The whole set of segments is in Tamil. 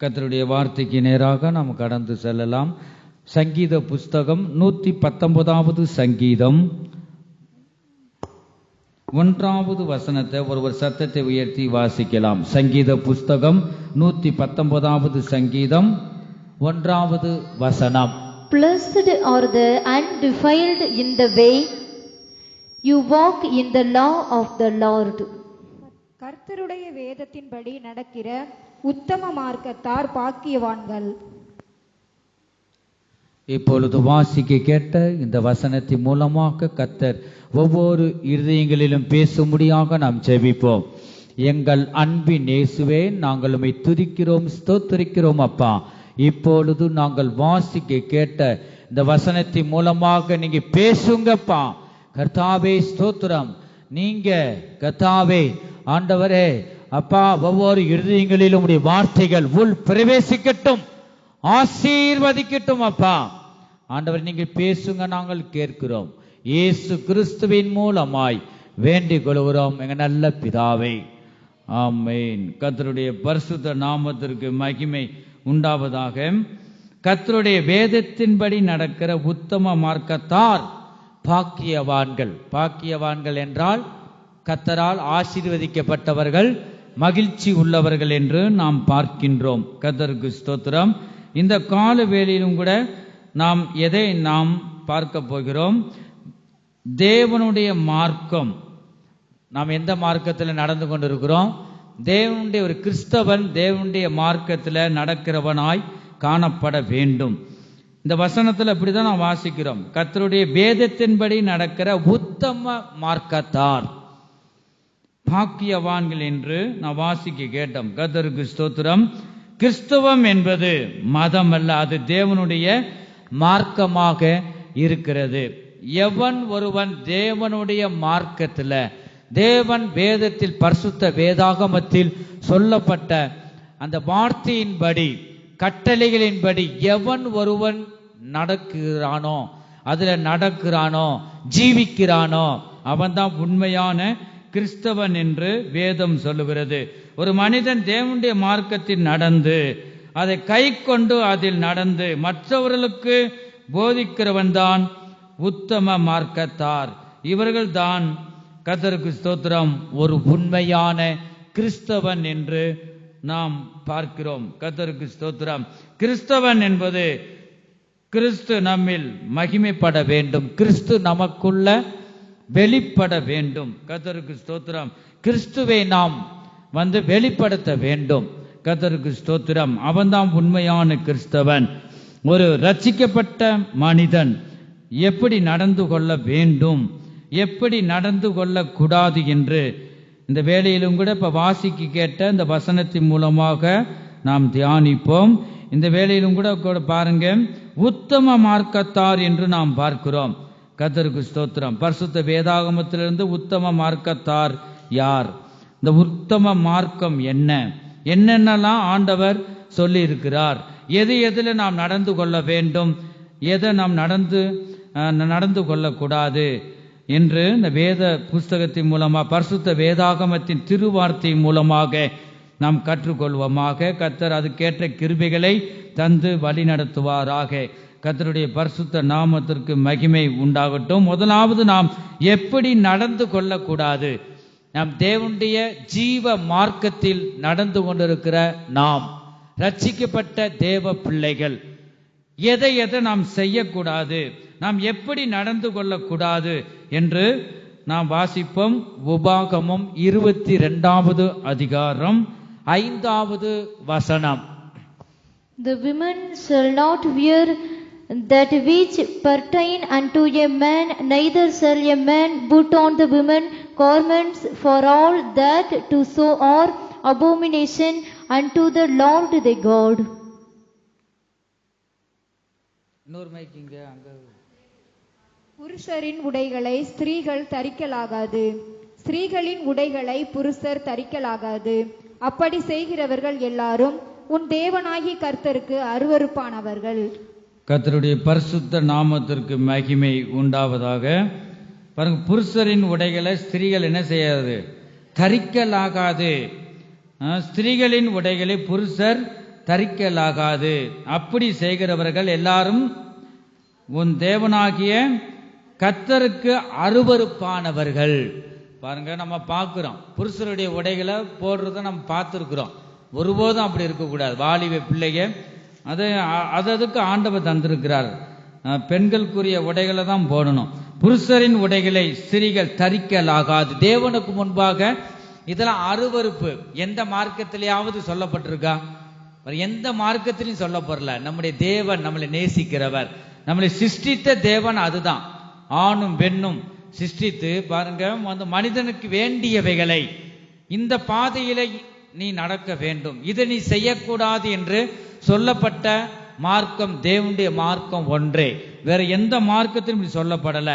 கர்த்தருடைய வார்த்தைக்கு நேராக நாம் கடந்து செல்லலாம். சங்கீத புஸ்தகம் 119வது சங்கீதம் 1வது வசனத்தை ஒருவர் சத்தத்தை உயர்த்தி வாசிக்கலாம். சங்கீத புஸ்தகம் 119வது சங்கீதம் 1வது வசனம். Blessed are the undefiled in the way, you walk in the law of the Lord. கர்த்தருடைய வேதத்தின்படி நடக்கிற உத்தம மார்க்கத்தார் பாக்கியவான்கள். இப்பொழுது வாசிக்க கேட்ட இந்த வசனத்தின் மூலமாக கர்த்தர் ஒவ்வொரு இருதயங்களிலும் பேசும்படியாக நாம் ஜெபிப்போம். எங்கள் அன்பின் இயேசுவே, நாங்கள் உம்மை துதிக்கிறோம், ஸ்தோத்திரிக்கிறோம் அப்பா. இப்பொழுது நாங்கள் வாசிக்க கேட்ட இந்த வசனத்தின் மூலமாக நீங்க பேசுங்கப்பா. கர்த்தாவே ஸ்தோத்திரம். நீங்க கர்த்தாவே ஆண்டவரே அப்பா, ஒவ்வொரு இருதயங்களிலும் உடைய வார்த்தைகள் உள் பிரவேசிக்கட்டும், ஆசீர்வதிக்கட்டும் அப்பா. ஆண்டவர் நீங்க பேசுங்க, நாங்கள் கேட்கிறோம். இயேசு கிறிஸ்துவின் மூலமாய் வேண்டிக் கொள்கிறோம் எங்க நல்ல பிதாவே, ஆமென். கர்த்தருடைய பரிசுத்த நாமத்திற்கு மகிமை உண்டாவதாக. கர்த்தருடைய வேதத்தின்படி நடக்கிற உத்தம மார்க்கத்தார் பாக்கியவான்கள். பாக்கியவான்கள் என்றால் கர்த்தரால் ஆசீர்வதிக்கப்பட்டவர்கள், மகிழ்ச்சி உள்ளவர்கள் என்று நாம் பார்க்கின்றோம். கர்த்தருக்கு ஸ்தோத்திரம். இந்த கால வேளையிலும் கூட நாம் எதை நாம் பார்க்க போகிறோம்? தேவனுடைய மார்க்கம். நாம் எந்த மார்க்கத்தில் நடந்து கொண்டிருக்கிறோம்? தேவனுடைய ஒரு கிறிஸ்தவன் தேவனுடைய மார்க்கத்தில் நடக்கிறவனாய் காணப்பட வேண்டும். இந்த வசனத்தில் அப்படிதான் நாம் வாசிக்கிறோம். கர்த்தருடைய வேதத்தின்படி நடக்கிற உத்தம மார்க்கத்தார் பாக்கியவான்கள் என்று நாம் வாசிக்க கேட்டோம். கர்த்தருக்கு ஸ்தோத்திரம். கிறிஸ்தவம் என்பது மதம் அல்ல, அது தேவனுடைய மார்க்கமாக இருக்கிறது. எவன் ஒருவன் தேவனுடைய மார்க்கத்தில், தேவன் வேதத்தில் பரிசுத்த வேதாகமத்தில் சொல்லப்பட்ட அந்த வார்த்தையின்படி கட்டளைகளின்படி எவன் ஒருவன் நடக்கிறானோ, அதுல நடக்கிறானோ, ஜீவிக்கிறானோ, அவன்தான் உண்மையான கிறிஸ்தவன் என்று வேதம் சொல்லுகிறது. ஒரு மனிதன் தேவனுடைய மார்க்கத்தில் நடந்து அதை கை கொண்டு அதில் நடந்து மற்றவர்களுக்கு போதிக்கிறவன் தான் உத்தம மார்க்கத்தார். இவர்கள் தான் கர்த்தருக்கு ஸ்தோத்திரம் ஒரு உண்மையான கிறிஸ்தவன் என்று நாம் பார்க்கிறோம். கர்த்தருக்கு ஸ்தோத்திரம். கிறிஸ்தவன் என்பது கிறிஸ்து நம்மில் மகிமைப்பட வேண்டும், கிறிஸ்து நமக்குள்ள வெளிப்பட வேண்டும். கர்த்தருக்கு ஸ்தோத்திரம். கிறிஸ்துவை நாம் வெளிப்படுத்த வேண்டும். கர்த்தருக்கு ஸ்தோத்திரம். அவன்தான் உண்மையான கிறிஸ்தவன். ஒரு ரட்சிக்கப்பட்ட மனிதன் எப்படி நடந்து கொள்ள வேண்டும், எப்படி நடந்து கொள்ளக்கூடாது என்று இந்த வேளையிலும் கூட இப்ப வாசிக்க கேட்ட இந்த வசனத்தின் மூலமாக நாம் தியானிப்போம். இந்த வேளையிலும் கூட பாருங்க, உத்தம மார்க்கத்தார் என்று நாம் பார்க்கிறோம். கர்த்தருக்கு ஸ்தோத்திரம். பரிசுத்த வேதாகமத்திலிருந்து உத்தம மார்க்கத்தார் யார்? இந்த உத்தம மார்க்கம் என்ன, என்னென்னலாம் ஆண்டவர் சொல்லி இருக்கிறார், எதில் நாம் நடந்து கொள்ள வேண்டும், எதை நாம் நடந்து கொள்ளக்கூடாது என்று இந்த வேத புஸ்தகத்தின் மூலமாக, பரிசுத்த வேதாகமத்தின் திருவார்த்தை மூலமாக நாம் கற்றுக்கொள்வோமாக. கர்த்தர் அதுக்கேற்ற கிருபைகளை தந்து வழி நடத்துவாராக. கர்த்தருடைய பரிசுத்த நாமத்திற்கு மகிமை உண்டாகட்டும். முதலாவது நாம் எப்படி நடந்து கொள்ளக்கூடாது? நாம் தேவனுடைய ஜீவ மார்க்கத்தில் நடந்து கொண்டிருக்கிற நாம் ரட்சிக்கப்பட்ட தேவ பிள்ளைகள் எதை நாம் செய்யக்கூடாது, நாம் எப்படி நடந்து கொள்ளக்கூடாது என்று நாம் வாசிப்போம். உபாகமம் 22வது அதிகாரம் 5வது வசனம். The women shall not wear that which pertain unto a man, neither shall a man put on the women garments, for all that to so are abomination unto the Lord thy God. புருஷரின் உடைகளை ஸ்திரீகள் தரிக்கலாகாது, ஸ்திரீகளின் உடைகளை புருஷர் தரிக்கலாகாது. அப்படி செய்கிறவர்கள் எல்லாரும் உன் தேவனாகி கர்த்தருக்கு அருவருப்பானவர்கள். கர்த்தருடைய பரிசுத்த நாமத்திற்கு மகிமை உண்டாவதாக. பாருங்க, புருஷரின் உடைகளை ஸ்திரீகள் என்ன செய்யாது? தரிக்கலாகாது. ஸ்திரீகளின் உடைகளை புருஷர் தரிக்கலாகாது. அப்படி செய்கிறவர்கள் எல்லாரும் உன் தேவனாகிய கர்த்தருக்கு அருவருப்பானவர்கள். பாருங்க, நம்ம பார்க்கிறோம் புருஷருடைய உடைகளை போடுறத நம்ம பார்த்துருக்கிறோம். ஒருபோதும் அப்படி இருக்கக்கூடாது. வாலிப பிள்ளைங்க அதுக்கு ஆண்டவர் தந்திருக்கிறார். பெண்களுக்குரிய உடைகளை தான் போடணும். புருஷரின் உடைகளை ஸ்திரீகள் தரிக்கலாகாது. தேவனுக்கு முன்பாக இதெல்லாம் அருவருப்பு. எந்த மார்க்கத்திலேயாவது சொல்லப்பட்டிருக்கா? எந்த மார்க்கத்திலையும் சொல்லப்படல. நம்முடைய தேவன் நம்மளை நேசிக்கிறவர், நம்மளை சிருஷ்டித்த தேவன் அதுதான். ஆணும் பெண்ணும் சிருஷ்டித்து பாருங்க, அந்த மனிதனுக்கு வேண்டியவைகளை இந்த பாதையில நீ நடக்க வேண்டும், இதை நீ செய்யக்கூடாது என்று சொல்லப்பட்ட மார்க்கம் தேவனுடைய மார்க்கம் ஒன்றே. வேற எந்த மார்க்கத்திலும் இப்படி சொல்லப்படல.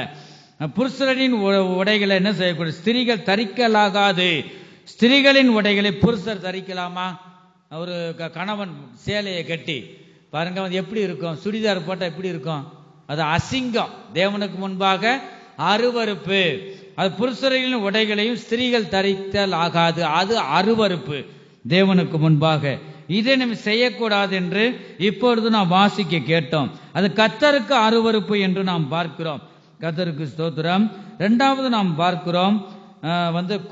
புருஷரின் உடைகளை என்ன செய்யக்கூடாது? ஸ்திரீகள் தரிக்கலாகாது. ஸ்திரீகளின் உடைகளை புருஷர் தரிக்கலாமா? ஒரு கணவன் சேலையை கட்டி பாருங்க, அது எப்படி இருக்கும்? சுடிதார் போட்டா எப்படி இருக்கும்? அது அசிங்கம், தேவனுக்கு முன்பாக அருவருப்பு. அது புருஷரின் உடைகளையும் ஸ்திரீகள் தரித்தல் ஆகாது, அது அருவருப்பு தேவனுக்கு முன்பாக. இதை நம்ம செய்யக்கூடாது என்று இப்பொழுது நாம் வாசிக்க கேட்டோம். அது கர்த்தருக்கு அருவருப்பு என்று நாம் பார்க்கிறோம். கர்த்தருக்கு ஸ்தோத்திரம். இரண்டாவது நாம் பார்க்கிறோம்,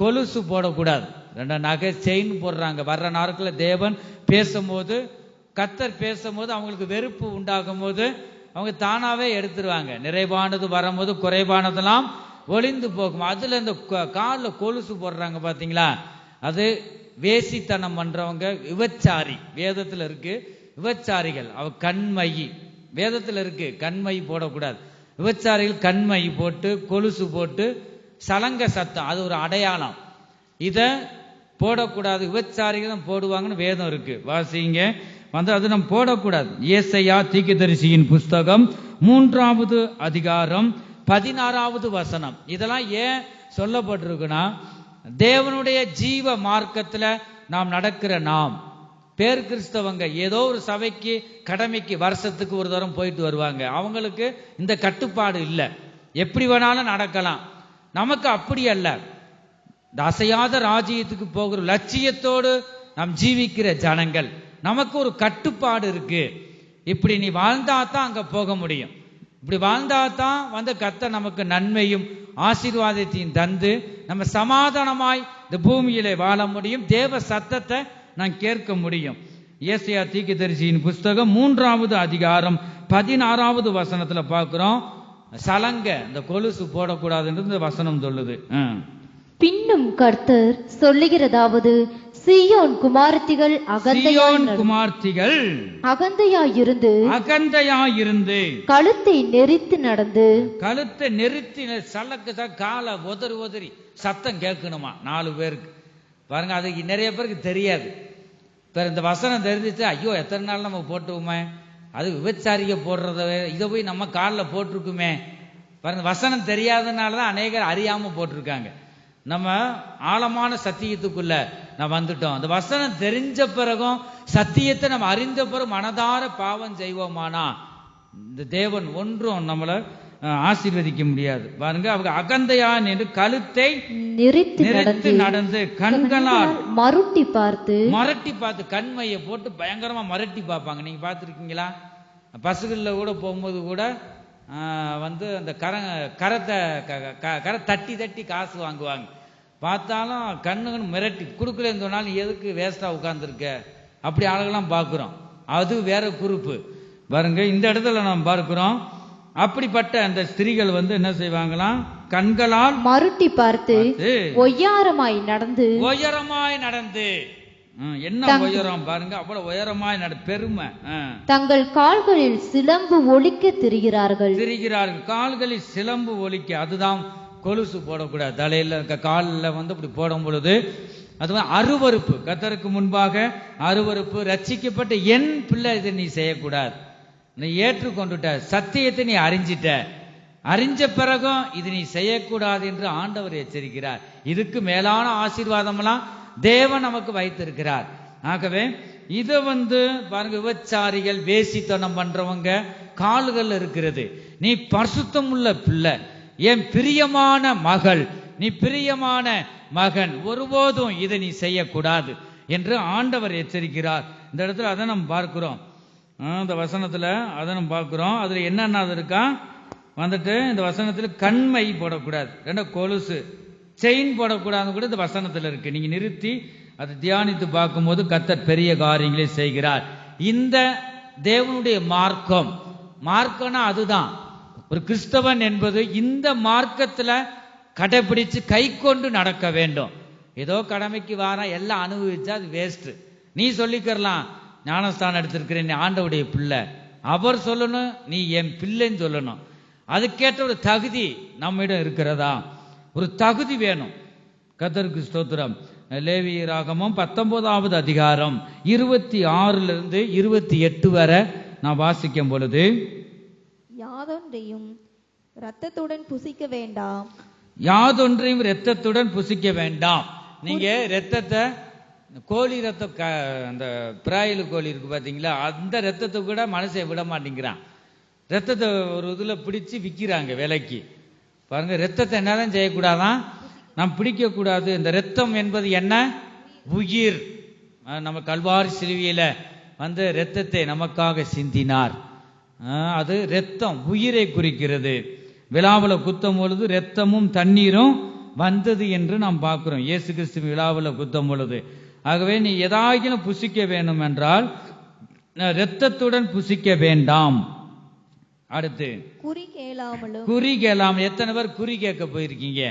கொலுசு போடக்கூடாது. ரெண்டு நகை செயின் போடுறாங்க. வர்ற நாட்களில் தேவன் பேசும்போது, கர்த்தர் பேசும்போது அவங்களுக்கு வெறுப்பு உண்டாகும் போது அவங்க தானாவே எடுத்துருவாங்க. நிறைவானது வரும்போது குறைவானதெல்லாம் ஒளிந்து போகும். அதுல இந்த காலில் கொலுசு போடுறாங்க பாத்தீங்களா, அது வேசித்தனம் பண்றவங்க, விபச்சாரி. வேதத்துல இருக்கு விபச்சாரிகள். அவ கண்மை, வேதத்துல இருக்கு கண்மை போடக்கூடாது. விபச்சாரிகள் கண்மை போட்டு கொலுசு போட்டு சலங்க சத்தம், அது ஒரு அடையாளம். இத போடக்கூடாது. விபச்சாரிகள் போடுவாங்கன்னு வேதம் இருக்கு, வாசிங்க. அது நம்ம போடக்கூடாது. ஏசாயா தீர்க்கதரிசியின் புஸ்தகம் 3வது அதிகாரம் 16வது வசனம். இதெல்லாம் ஏன் சொல்லப்பட்டிருக்குன்னா, தேவனுடைய ஜீவ மார்க்கத்துல நாம் நடக்கிற நாம் பேர் கிறிஸ்தவங்க ஏதோ ஒரு சபைக்கு கடமைக்கு வருஷத்துக்கு ஒரு தரம் போயிட்டு வருவாங்க. அவங்களுக்கு இந்த கட்டுப்பாடு இல்லை, எப்படி வேணாலும் நடக்கலாம். நமக்கு அப்படி அல்ல. அசையாத ராஜ்யத்துக்கு போகிற லட்சியத்தோடு நாம் ஜீவிக்கிற ஜனங்கள். நமக்கு ஒரு கட்டுப்பாடு இருக்கு. இப்படி நீ வாழ்ந்தாதான் அங்க போக முடியும். இப்படி வாழ்ந்தாதான் கர்த்தர் நமக்கு நன்மையும் ஆசீர்வாதத்தையும் தந்து நம்ம சமாதானமாய் இந்த பூமியிலே வாழ முடியும். தேவ சத்தத்தை நான் கேட்க முடியும். ஏசாயா தீர்க்கதரிசியின் புஸ்தகம் 3வது அதிகாரம் 16வது வசனத்துல பார்க்கிறோம், சலங்க இந்த கொலுசு போடக்கூடாதுன்றது இந்த வசனம் சொல்லுது. பின்னும் கர்த்தர் சொல்லுகிறதாவது, சீயோன் குமாரத்திகள் அகந்தையாயிருந்து கழுத்தை நெரித்து நடந்து சலக்கு காலை உதறி சத்தம் கேட்கணுமா 4 பேருக்கு. பாருங்க, அது நிறைய பேருக்கு தெரியாது. இந்த வசனம் தெரிஞ்சிச்சு, ஐயோ எத்தனை நாள் நம்ம போட்டுவோமே, அது விபச்சாரிக்க போடுறத இதை போய் நம்ம காலில் போட்டிருக்குமே. பாருங்க, வசனம் தெரியாதனாலதான் அநேகர் அறியாம போட்டிருக்காங்க. நம்ம ஆழமான சத்தியத்துக்குள்ள நான் வந்துட்டோம். அந்த வசனம் தெரிஞ்ச பிறகும் சத்தியத்தை நம்ம அறிந்த பிறகு மனதார பாவம் செய்வோமானா இந்த தேவன் ஒன்றும் நம்மளை ஆசீர்வதிக்க முடியாது. பாருங்க, அவங்க அகந்தையா என்று கழுத்தை நிறுத்தி நடந்து கண்களால் மருட்டி பார்த்து கண்மையை போட்டு பயங்கரமா மரட்டி பார்ப்பாங்க. நீங்க பார்த்துருக்கீங்களா? பசுகள்ல கூட போகும்போது கூட அந்த கரை தட்டி காசு வாங்குவாங்க. பார்த்தாலும் கண்ணுன்னு மிரட்டி கொடுக்கலன்னு சொன்னாலும் எதுக்கு வேஸ்டா உட்கார்ந்துருக்க, அப்படி ஆளுகெல்லாம் பார்க்கிறோம். அது வேற குறிப்பு. பாருங்க, இந்த இடத்துல நாம் பார்க்கிறோம், அப்படிப்பட்ட அந்த ஸ்திரீகள் என்ன செய்வாங்களாம், கண்களால் மருட்டி பார்த்து ஒய்யாரமாய் நடந்து என்ன உயரம் பாருங்க, அவ்வளவு உயரமாய் பெருமை. தங்கள் கால்களில் சிலம்பு ஒலிக்க திரிகிறார்கள். கால்களில் சிலம்பு ஒலிக்க. அதுதான் கொலுசு போடக்கூடாது. தலையில இருக்க காலில் அப்படி போடும் பொழுது அது அருவருப்பு, கர்த்தருக்கு முன்பாக அருவருப்பு. ரட்சிக்கப்பட்ட என் பிள்ளை இதை நீ செய்யக்கூடாது. நீ ஏற்றுக்கொண்டுட்ட சத்தியத்தை, நீ அறிஞ்ச பிறகும் இது நீ செய்யக்கூடாது என்று ஆண்டவர் எச்சரிக்கிறார். இதுக்கு மேலான ஆசீர்வாதம்லாம் தேவன் நமக்கு வைத்திருக்கிறார். ஆகவே இதை பாருங்க, விபச்சாரிகள் வேசித்தனம் பண்றவங்க கால்கள் இருக்கிறது. நீ பரிசுத்தம் உள்ள பிள்ளை, என் பிரியமான மகள், நீ பிரியமான மகன், ஒருபோதும் இதை நீ செய்யக்கூடாது. என்று ஆண்டவர் எச்சரிக்கிறார். இந்த இடத்துல அதை நம்ம பார்க்கிறோம். இந்த வசனத்துல அதை நம்ம பார்க்கிறோம். அதுல என்னென்ன இருக்கா வந்துட்டு இந்த வசனத்துல கண்மை போடக்கூடாது, ரெண்டா கொலுசு செயின் போடக்கூடாது கூட இந்த வசனத்துல இருக்கு. நீங்க நிறுத்தி அதை தியானித்து பார்க்கும்போது கர்த்தர் பெரிய காரியங்களை செய்கிறார். இந்த தேவனுடைய மார்க்கம்னா அதுதான். ஒரு கிறிஸ்தவன் என்பது இந்த மார்க்கத்துல கடைபிடிச்சு கை கொண்டு நடக்க வேண்டும். ஏதோ கடமைக்கு வார எல்லாம் அனுபவிச்சா அது வேஸ்ட். நீ சொல்லிக்கிறலாம் ஞானஸ்தானம் எடுத்திருக்கிறேன், ஆண்டவுடைய பிள்ளை, அவர் சொல்லணும், நீ என் பிள்ளைன்னு சொல்லணும். அதுக்கேற்ற ஒரு தகுதி நம்மிடம் இருக்கிறதா? ஒரு தகுதி வேணும். கர்த்தருக்கு ஸ்தோத்திரம். லேவியராகமம் 19வது அதிகாரம் 26 28 வரை நான் வாசிக்கும் பொழுது, யாதொன்றையும் இரத்தத்துடன் புசிக்க வேண்டாம். யாதொன்றையும் இரத்தத்துடன் புசிக்க வேண்டாம். நீங்க இரத்தத்தை, கோழி ரத்தம், அந்த பிராயிலு கோழி இருக்கு பாத்தீங்களா, அந்த ரத்தத்தை கூட மனுஷன் விட மாட்டேங்கிறான். ரத்தத்தை ஒரு இதுல பிடிச்சு விற்கிறாங்க விலைக்கு. பாருங்க, ரத்தத்தை என்னதான் செய்யக்கூடாதான், நாம் பிடிக்க கூடாது. இந்த ரத்தம் என்பது என்ன? உயிர். நம்ம கல்வாரி சிலுவையில வந்து ரத்தத்தை நமக்காக சிந்தினார். அது ரத்தம் உயிரை குறிக்கிறது. விழாவில் குத்தும் பொழுது ரத்தமும் தண்ணீரும் வந்தது என்று நாம் பார்க்கிறோம், இயேசு கிறிஸ்து விழாவில் குத்தும் பொழுது. ஆகவே நீ எதாகிலும் புசிக்க வேண்டும் என்றால் இரத்தத்துடன் புசிக்க வேண்டாம். அடுத்து குறி கேளாமலும். குறி கேளாமல். எத்தனை பேர் குறி கேட்க போயிருக்கீங்க?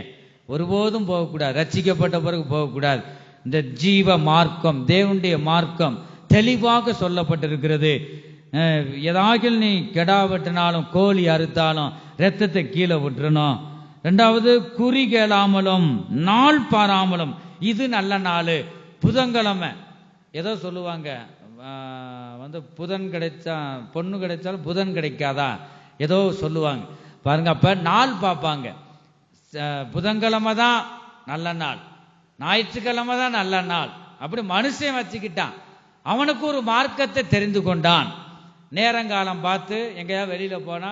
ஒருபோதும் போகக்கூடாது. ரட்சிக்கப்பட்ட பிறகு போகக்கூடாது. இந்த ஜீவ மார்க்கம், தேவனுடைய மார்க்கம் தெளிவாக சொல்லப்பட்டிருக்கிறது. ஏதாகிலும் நீ கெடா வெட்டினாலும் கோழி அறுத்தாலும் ரத்தத்தை கீழே விட்டுறணும். ரெண்டாவது, குறி கேளாமலும் நாள் பாராமலும். இது நல்ல நாள். புதன்கிழமை ஏதோ சொல்லுவாங்க, வந்து புதன் கிடைச்சா பொண்ணு கிடைச்சாலும் புதன் கிடைக்காதா ஏதோ சொல்லுவாங்க பாருங்க. அப்ப நாள் பார்ப்பாங்க. புதன்கிழமை தான் நல்ல நாள், ஞாயிற்றுக்கிழமை தான் நல்ல நாள். அப்படி மனுஷன் வச்சுக்கிட்டான். அவனுக்கு ஒரு மார்க்கத்தை தெரிந்து கொண்டான். நேரங்காலம் பார்த்து எங்கேயாவது வெளியில போனா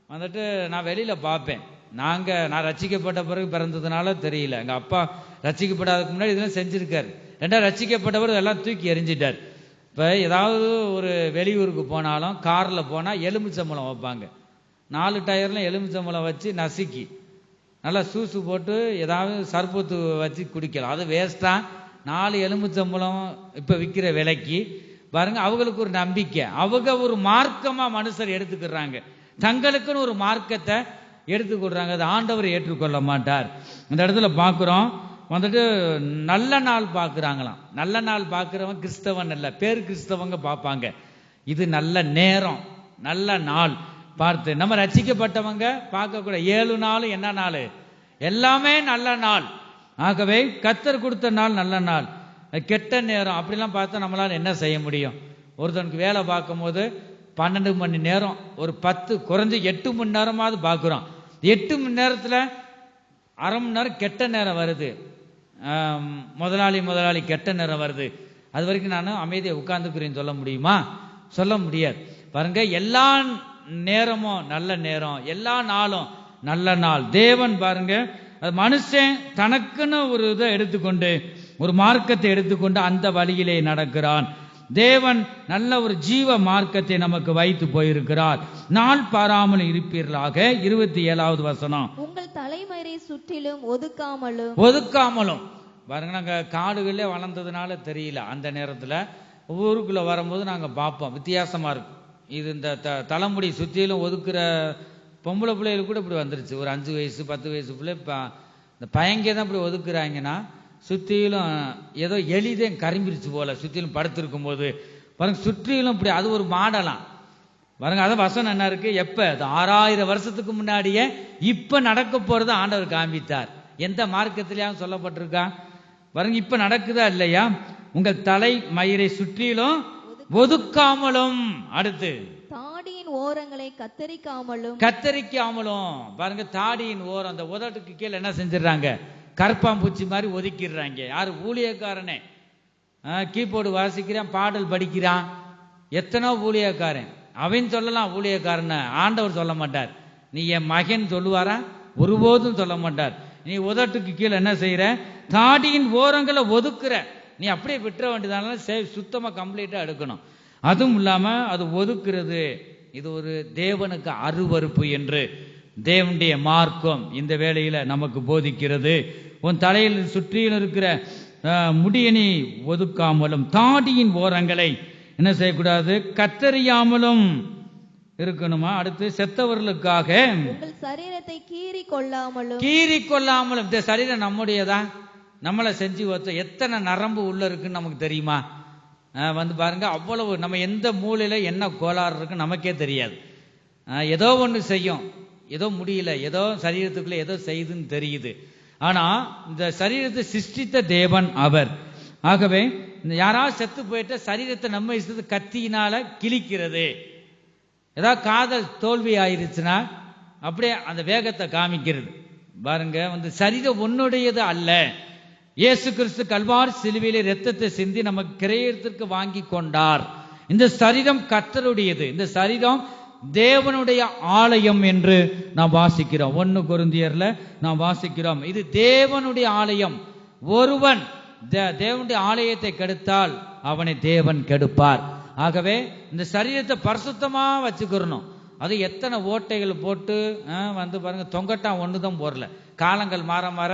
வந்துட்டு நான் வெளியில பார்ப்பேன். நான் ரட்சிக்கப்பட்ட பிறகு பிறந்ததுனால தெரியல, எங்க அப்பா ரட்சிக்கப்படாததுக்கு முன்னாடி இதெல்லாம் செஞ்சிருக்காரு. ரெண்டாவது ரட்சிக்கப்பட்டவர் இதெல்லாம் தூக்கி எறிஞ்சிட்டார். இப்போ ஏதாவது ஒரு வெளியூருக்கு போனாலும் கார்ல போனா எலுமிச்சம்பழம் வைப்பாங்க. 4 டயர்ல எலுமிச்சம்பழம் வச்சு நசுக்கி நல்லா சூசு போட்டு ஏதாவது சர்பத்து வச்சு குடிக்கலாம். அது வேஸ்டா? 4 எலுமிச்சம்பழம் இப்ப விற்கிற விலைக்கு பாருங்க. அவங்களுக்கு ஒரு நம்பிக்கை, அவங்க ஒரு மார்க்கமா மனுஷர் எடுத்துக்கிறாங்க. தங்களுக்குன்னு ஒரு மார்க்கத்தை எடுத்துக்கொள்றாங்க. அது ஆண்டவர் ஏற்றுக்கொள்ள மாட்டார். இந்த இடத்துல பார்க்கிறோம் வந்துட்டு நல்ல நாள் பார்க்குறாங்களாம். நல்ல நாள் பார்க்குறவன் கிறிஸ்தவன் அல்ல, பேர் கிறிஸ்தவங்க பார்ப்பாங்க. இது நல்ல நேரம், நல்ல நாள் பார்த்து நம்ம ரட்சிக்கப்பட்டவங்க பார்க்கக்கூட 7 நாள் என்ன நாள்? எல்லாமே நல்ல நாள். ஆகவே கர்த்தர் கொடுத்த நாள் நல்ல நாள். கெட்ட நேரம் அப்படிலாம் பார்த்தா நம்மளால என்ன செய்ய முடியும்? ஒருத்தனுக்கு வேலை பார்க்கும் போது 12 மணி நேரம், ஒரு 10 குறைஞ்சு 8 மணி நேரமாவது பார்க்குறோம். 8 மணி நேரத்தில் அரை மணி நேரம் கெட்ட நேரம் வருது. முதலாளி கெட்ட நேரம் வருது. அது வரைக்கும் நான் அமைதியை உட்கார்ந்துக்கிறேன்னு சொல்ல முடியுமா? சொல்ல முடியாது. பாருங்க, எல்லா நேரமும் நல்ல நேரம், எல்லா நாளும் நல்ல நாள். தேவன் பாருங்க, மனுஷன் தனக்குன்னு ஒரு இதை எடுத்துக்கொண்டு, ஒரு மார்க்கத்தை எடுத்துக்கொண்டு அந்த வழியிலே நடக்கிறான். தேவன் நல்ல ஒரு ஜீவ மார்க்கத்தை நமக்கு வைத்து போயிருக்கிறார். நாள் பாராமல் இருப்பீர்களாக. 27வது வசனம், உங்கள் தலைமறை சுற்றிலும் ஒதுக்காமலும். பாருங்க, நாங்க காடுகளே வளர்ந்ததுனால தெரியல. அந்த நேரத்துல ஊருக்குள்ள வரும்போது நாங்க பார்ப்போம், வித்தியாசமா இருக்கும். இது இந்த தலைமுடி சுற்றிலும் ஒதுக்குற பொம்பளை பிள்ளைகளுக்கு கூட இப்படி வந்துருச்சு. ஒரு 5 வயசு 10 வயசு பிள்ளை இந்த பையங்க தான் இப்படி ஒதுக்குறாங்கன்னா, சுற்றிலும் ஏதோ எளிதே கரும்பிருச்சு போல சுற்றிலும் படுத்திருக்கும் போது பாருங்க, சுற்றிலும் இப்படி. அது ஒரு மாடலாம் பாருங்க. அது வசனம் என்ன இருக்கு? எப்ப? 6000 வருஷத்துக்கு முன்னாடியே இப்ப நடக்க போறது ஆண்டவர் காண்பித்தார். எந்த மார்க்கத்திலேயும் சொல்லப்பட்டிருக்கா பாருங்க. இப்ப நடக்குதா இல்லையா? உங்கள் தலை மயிரை சுற்றிலும் ஒதுக்காமலும். அடுத்து, தாடியின் ஓரங்களை கத்தரிக்காமலும். பாருங்க, தாடியின் ஓரம், அந்த உதட்டுக்கு கீழே என்ன செஞ்சிடறாங்க? கற்பாம்பூச்சி மாதிரி ஒதுக்கிடுறாங்க. யாரு? ஊழியக்காரனே. கீபோர்டு வாசிக்கிறான், பாடல் படிக்கிறான், எத்தனோ ஊழியக்காரன். அவன் சொல்லலாம் ஊழியக்காரன், ஆண்டவர் சொல்ல மாட்டார். நீ என் மகன் சொல்லுவாரா? ஒருபோதும் சொல்ல மாட்டார். நீ உதட்டுக்கு கீழே என்ன செய்யற? தாடியின் ஓரங்களை ஒதுக்குற. நீ அப்படியே விட்டுற வேண்டியதான, சுத்தமா கம்ப்ளீட்டா எடுக்கணும். அதுவும் இல்லாம அது ஒதுக்குறது, இது ஒரு தேவனுக்கு அருவருப்பு என்று தேவனுடைய மார்க்கம் இந்த வேளையில நமக்கு போதிக்கிறது. உன் தலையில் சுற்றியில் இருக்கிற முடியணி ஒதுக்காமலும் தாடியின் ஓரங்களை என்ன செய்யக்கூடாது, கத்தறியாமலும் இருக்கணுமா. அடுத்து செத்தவர்களுக்காக உங்கள் சரீரத்தை கீறி கொள்ளாமலும். கீறி கொள்ளாமலும். இந்த சரீரம் நம்முடையதா, நம்மளை செஞ்சு வச்ச எத்தனை நரம்பு உள்ள இருக்குன்னு நமக்கு தெரியுமா? வந்து பாருங்க, அவ்வளவு நம்ம எந்த மூலையில என்ன கோளாறு இருக்கு நமக்கே தெரியாது. ஏதோ ஒன்று செய்யும், ஏதோ முடியல, ஏதோ சரீரத்துக்குள்ள ஏதோ செய்யுதுன்னு தெரியுது. ஆனா இந்த சரீரத்தை சிருஷ்டித்த தேவன் அவர். ஆகவே யாராவது செத்து போயிட்ட சரீரத்தை நம்ம இஷ்டத்து கத்தியினால கிழிக்கிறது. ஏதாவது காதல் தோல்வி ஆயிருச்சுன்னா அப்படியே அந்த வேகத்தை காமிக்கிறது. பாருங்க, வந்து சரீரம் உன்னுடையது அல்ல. இயேசு கிறிஸ்து கல்வாரி சிலுவையிலே இரத்தத்தை சிந்தி நமக்கு கிரயத்திற்கு வாங்கி கொண்டார். இந்த சரீரம் கர்த்தருடையது. இந்த சரீரம் தேவனுடைய ஆலயம் என்று நாம் வாசிக்கிறோம். 1 கொரிந்தியர்ல நாம் வாசிக்கிறோம், இது தேவனுடைய ஆலயம். ஒருவன் தேவனுடைய ஆலயத்தை கெடுத்தால் அவனை தேவன் கெடுப்பார். ஆகவே இந்த சரீரத்தை பரிசுத்தமா வச்சுக்கிறணும். அது எத்தனை ஓட்டைகள் போட்டு வந்து பாருங்க, தொங்கட்டான் ஒண்ணுதான் போடல. காலங்கள் மாற மாற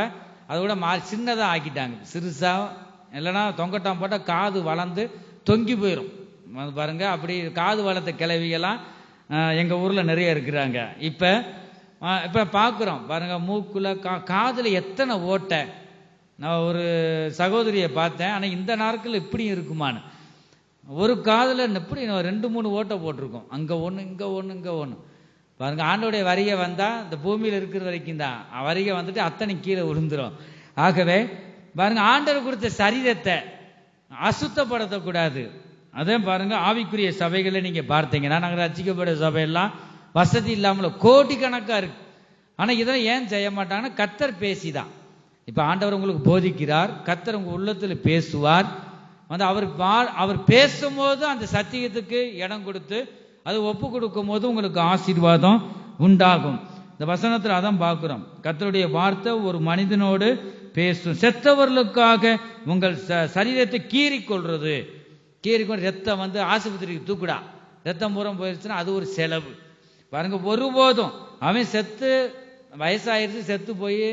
அதை விட சின்னதா ஆக்கிட்டாங்க, சிறுசா. இல்லைன்னா தொங்கட்டான் போட்டா காது வளர்ந்து தொங்கி போயிடும். பாருங்க, அப்படி காது வளர்த்த கிளவிகளாம் எங்க ஊர்ல நிறைய இருக்கிறாங்க. இப்ப பாக்குறோம் பாருங்க, மூக்குல காதுல எத்தனை ஓட்டை. நான் ஒரு சகோதரியை பார்த்தேன், ஆனா இந்த நாட்கள் இப்படி இருக்குமான்னு. ஒரு காதுல எப்படி 2-3 ஓட்டை போட்டிருக்கோம், அங்க ஒண்ணு இங்க ஒண்ணு இங்க ஒண்ணு. பாருங்க, ஆண்டோடைய வரிகை வந்தா இந்த பூமியில இருக்கிற வரைக்கும் தான் வரிகை வந்துட்டு அத்தனை கீழே விழுந்துரும். ஆகவே பாருங்க, ஆண்டவர் கொடுத்த சரீரத்தை அசுத்தப்படுத்தக்கூடாது. அதே பாருங்க, ஆவிக்குரிய சபைகளை நீங்க பார்த்தீங்கன்னா, நாங்கள் ரட்சிக்கப்பட்ட சபையெல்லாம் வசதி இல்லாமல கோடிக்கணக்கா இருக்கு. ஆனா இதெல்லாம் ஏன் செய்ய மாட்டாங்கன்னா, கர்த்தர் பேசிதான். இப்ப ஆண்டவர் உங்களுக்கு போதிக்கிறார், கர்த்தர் உங்க உள்ளத்துல பேசுவார். வந்து அவர் பேசும்போது அந்த சத்தியத்துக்கு இடம் கொடுத்து அது ஒப்பு கொடுக்கும் போது உங்களுக்கு ஆசீர்வாதம் உண்டாகும். இந்த வசனத்துல அதான் பார்க்கிறோம், கர்த்தருடைய வார்த்தை ஒரு மனிதனோடு பேசும். செத்தவர்களுக்காக உங்கள் சரீரத்தை கீறி கொள்றது. கீறிக்கொண்டு ரத்தம் வந்து ஆஸ்பத்திரிக்கு தூக்குடா, ரத்தம் பூரம் போயிருச்சுன்னா அது ஒரு செலவு. பாருங்க, ஒருபோதும் அவன் செத்து வயசாயிருச்சு செத்து போய்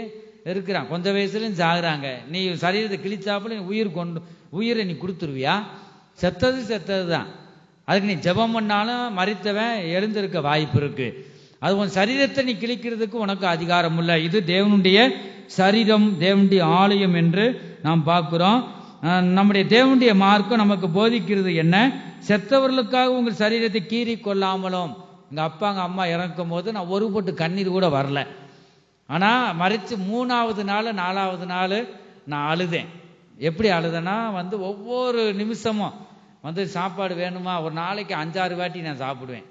இருக்கிறான், கொஞ்சம் வயசுலயும் சாகுறாங்க. நீ சரீரத்தை கிழிச்சாப்புல உயிரை நீ கொடுத்துருவியா? செத்தது செத்ததுதான். அதுக்கு நீ ஜெபம் பண்ணாலும் மரித்தவன் எழுந்திருக்க வாய்ப்பு இருக்கு. அது உன் சரீரத்தை நீ கிழிக்கிறதுக்கு உனக்கு அதிகாரம் இல்லை. இது தேவனுடைய சரீரம், தேவனுடைய ஆலயம் என்று நாம் பார்க்கிறோம். நம்முடைய தேவனுடைய மார்க்கம் நமக்கு போதிக்கிறது என்ன? செத்தவர்களுக்காக உங்கள் சரீரத்தை கீறி கொள்ளாமலும். எங்க அப்பாங்க அம்மா இறக்கும் போது நான் ஒரு பொட்டு கண்ணீர் கூட வரல. ஆனா மறிச்சு 3வது நாள் 4வது நாள் நான் அழுதேன். எப்படி அழுதேன்னா, வந்து ஒவ்வொரு நிமிஷமும் வந்து சாப்பாடு வேணுமா, ஒரு நாளைக்கு 5-6 வாட்டி நான் சாப்பிடுவேன்.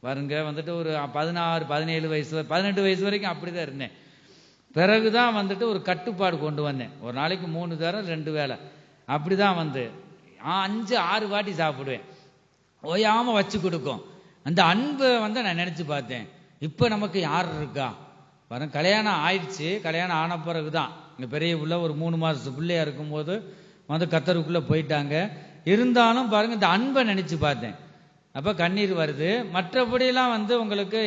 பாருங்க, வந்துட்டு ஒரு 16-17 வயசு 18 வயசு வரைக்கும் அப்படிதான் இருந்தேன். பிறகுதான் வந்துட்டு ஒரு கட்டுப்பாடு கொண்டு வந்தேன். ஒரு நாளைக்கு 3 தரம் 2 வேளை அப்படிதான் வந்து 5-6 வாட்டி சாப்பிடுவேன். ஓயாம வச்சு கொடுக்கும். அந்த அன்பை வந்து நான் நினைச்சு பார்த்தேன். இப்ப நமக்கு யார் இருக்கா பாருங்க, கல்யாணம் ஆயிடுச்சு. கல்யாணம் ஆன பிறகுதான் இங்க பெரிய பிள்ளை ஒரு 3 மாசத்து பிள்ளையா இருக்கும் போது வந்து கத்தருக்குள்ள போயிட்டாங்க. இருந்தாலும் பாருங்க, இந்த அன்பை நினைச்சு பார்த்தேன். அப்ப கண்ணீர் வருது. மற்றபடியெல்லாம் வந்து உங்களுக்கு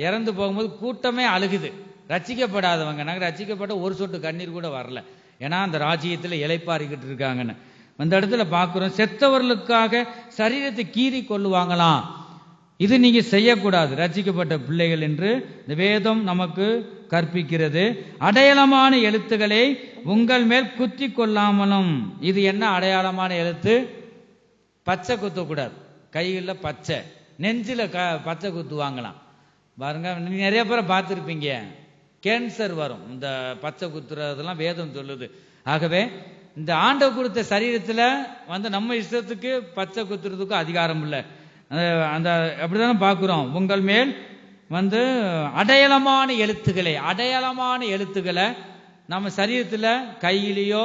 இறந்து போகும்போது கூட்டமே அழுகுது. ரட்சிக்கப்படாதவங்க, நாங்கள் ரட்சிக்கப்பட்ட ஒரு சொட்டு கண்ணீர் கூட வரல. ஏன்னா அந்த ராஜ்யத்துல இளைப்பாறிக்கிட்டு இருக்காங்கன்னு. அந்த இடத்துல பாக்குறோம், செத்தவர்களுக்காக சரீரத்தை கீறி கொள்ளுவாங்களாம். இது நீங்க செய்யக்கூடாது ரட்சிக்கப்பட்ட பிள்ளைகள் என்று இந்த வேதம் நமக்கு கற்பிக்கிறது. அடையாளமான எழுத்துக்களை உங்கள் மேல் குத்தி கொள்ளாமலும். இது என்ன அடையாளமான எழுத்து? பச்சை குத்தக்கூடாது. கைகளில் பச்சை, நெஞ்சில பச்சை குத்துவாங்களாம். பாருங்க, நீங்க நிறைய பேரை பார்த்துருப்பீங்க, கேன்சர் வரும் இந்த பச்சை குத்துறதெல்லாம் வேதம் சொல்லுது. ஆகவே இந்த ஆண்டவர் கொடுத்த சரீரத்துல வந்து நம்ம இஷ்டத்துக்கு பச்சை குத்துறதுக்கு அதிகாரம் இல்லை. அந்த அப்படித்தானே பார்க்கிறோம். உங்கள் மேல் வந்து அடையாளமான எழுத்துக்களை நம்ம சரீரத்துல கையிலேயோ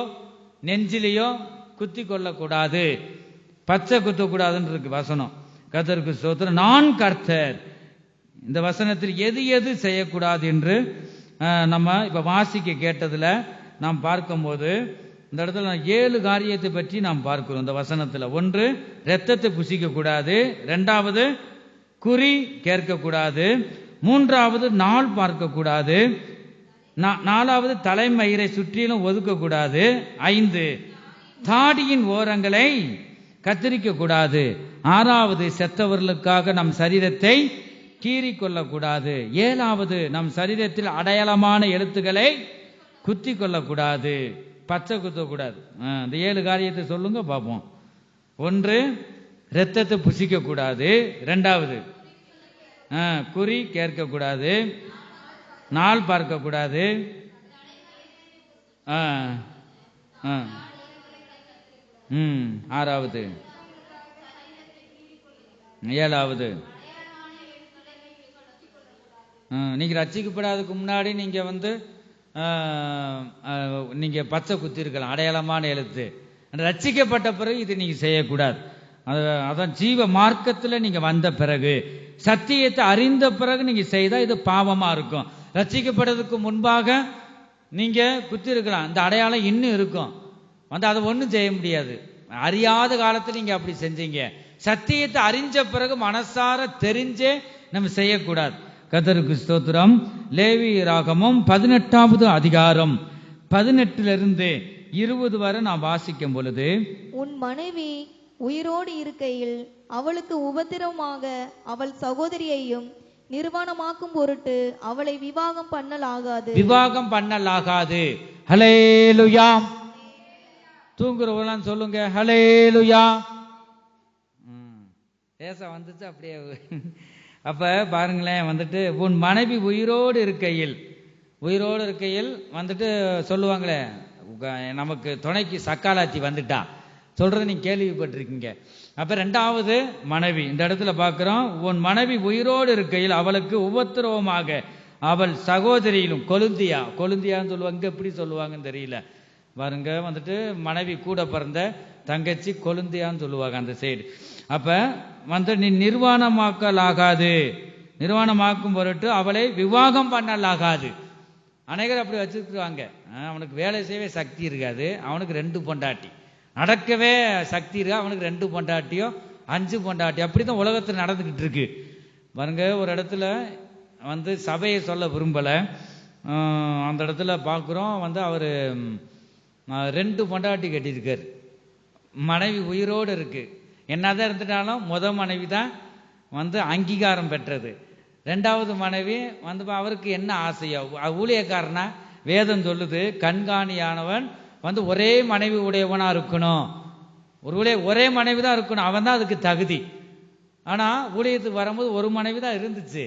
நெஞ்சிலேயோ குத்தி கொள்ளக்கூடாது, பச்சை குத்தக்கூடாதுன்னு இருக்கு வசனம். கர்த்தருக்கு ஸ்தோத்திரம். நான் கர்த்தர். இந்த வசனத்தில் எது எது செய்யக்கூடாது என்று நம்ம இப்ப வாசிக்க கேட்டதுல நாம் பார்க்கும்போது இந்த இடத்துல 7 காரியத்தை பற்றி நாம் பார்க்கிறோம் இந்த வசனத்துல. ஒன்று, இரத்தத்தை புசிக்க கூடாது. இரண்டாவது, குறி கேட்க கூடாது. மூன்றாவது, நாள் பார்க்க கூடாது. நாலாவது, தலைமயிரை சுற்றிலும் ஒதுக்க கூடாது. 5, தாடியின் ஓரங்களை கத்தரிக்க கூடாது. 6வது, செத்தவர்களுக்காக நம் சரீரத்தை கீறிக்கொள்ளக்கூடாது. 7வது, நம் சரீரத்தில் அடையாளமான எழுத்துக்களை குத்தி கொள்ளக்கூடாது, பச்சை குத்தக்கூடாது. இந்த 7 காரியத்தை சொல்லுங்க பார்ப்போம். ஒன்று, இரத்தத்தை புசிக்க கூடாது. இரண்டாவது, குறி கேட்க கூடாது. நாள் பார்க்க கூடாது. ஆறாவது, 7வது, நீங்க ரட்சிக்கப்படாததுக்கு முன்னாடி நீங்க நீங்க பச்சை குத்தி இருக்கலாம், அடையாளமான எழுத்து. ரட்சிக்கப்பட்ட பிறகு இது நீங்க செய்யக்கூடாது. அதான் ஜீவ மார்க்கத்துல நீங்க வந்த பிறகு, சத்தியத்தை அறிந்த பிறகு நீங்க செய்தா இது பாவமா இருக்கும். ரட்சிக்கப்படுறதுக்கு முன்பாக நீங்க குத்தி இருக்கலாம், இந்த அடையாளம் இன்னும் இருக்கும், அதை ஒன்றும் செய்ய முடியாது. அறியாத காலத்துல நீங்க அப்படி செஞ்சீங்க. சத்தியத்தை அறிஞ்ச பிறகு மனசார தெரிஞ்சே நம்ம செய்யக்கூடாது. கர்த்தருக்கு ஸ்தோத்திரம். லேவியராகமம் 18வது அதிகாரம் 18 20 வரை நான் வாசிக்கும் பொழுது, உன் மனைவி உயிரோடு இருக்கையில் அவளுக்கு உபத்திரவமாக அவள் சகோதரியையும் நிர்வாணமாக்கும் பொருட்டு அவளை விவாகம் பண்ணலாகாது. விவாகம் பண்ணலாகாது. ஹல்லேலூயா. தூங்குறவங்களாம் சொல்லுங்க ஹல்லேலூயா. ஏசா வந்துச்சு அப்படியே. அப்ப பாருங்களேன், உன் மனைவி உயிரோடு இருக்கையில் சொல்லுவாங்களே, நமக்கு துணைக்கு சக்காலாச்சி வந்துட்டா சொல்றது நீங்க கேள்விப்பட்டிருக்கீங்க. அப்ப 2வது மனைவி, இந்த இடத்துல பார்க்கிறோம், உன் மனைவி உயிரோடு இருக்கையில் அவளுக்கு உபத்திரவமாக அவள் சகோதரியிலும், கொலுந்தியான்னு சொல்லுவாங்க, எப்படி சொல்லுவாங்கன்னு தெரியல பாருங்க. மனைவி கூட பிறந்த தங்கச்சி கொலுந்தியான்னு சொல்லுவாங்க அந்த சைடு. அப்ப நீ நிர்வாணமாக்கலாகாது, நிர்வாணமாக்கும் பொருட்டு அவளை விவாகம் பண்ணலாகாது. அநேகர் அப்படி வச்சிருக்காங்க. அவனுக்கு வேலை செய்யவே சக்தி இருக்காது, அவனுக்கு 2 பொண்டாட்டி, நடக்கவே சக்தி இருக்கா, அவனுக்கு 2 பொண்டாட்டியோ 5 பொண்டாட்டி, அப்படிதான் உலகத்தில் நடந்துகிட்டு இருக்கு பாருங்க. ஒரு இடத்துல சபையை சொல்ல விரும்பல, அந்த இடத்துல பார்க்குறோம், அவர் 2 பொண்டாட்டி கட்டியிருக்காரு. மனைவி உயிரோடு இருக்கு. என்னதான் இருந்துட்டாலும் மனைவி தான் அங்கீகாரம் பெற்றது. 2வது மனைவி அவருக்கு என்ன ஆசையோ, ஊழியக்காரனா வேதம் சொல்லுது, கண்காணியானவன் ஒரே மனைவி உடையவனா இருக்கணும், ஒரே மனைவி தான் இருக்கணும், அவன் தான் அதுக்கு தகுதி. ஆனா ஊழியத்துக்கு வரும்போது ஒரு மனைவி தான் இருந்துச்சு.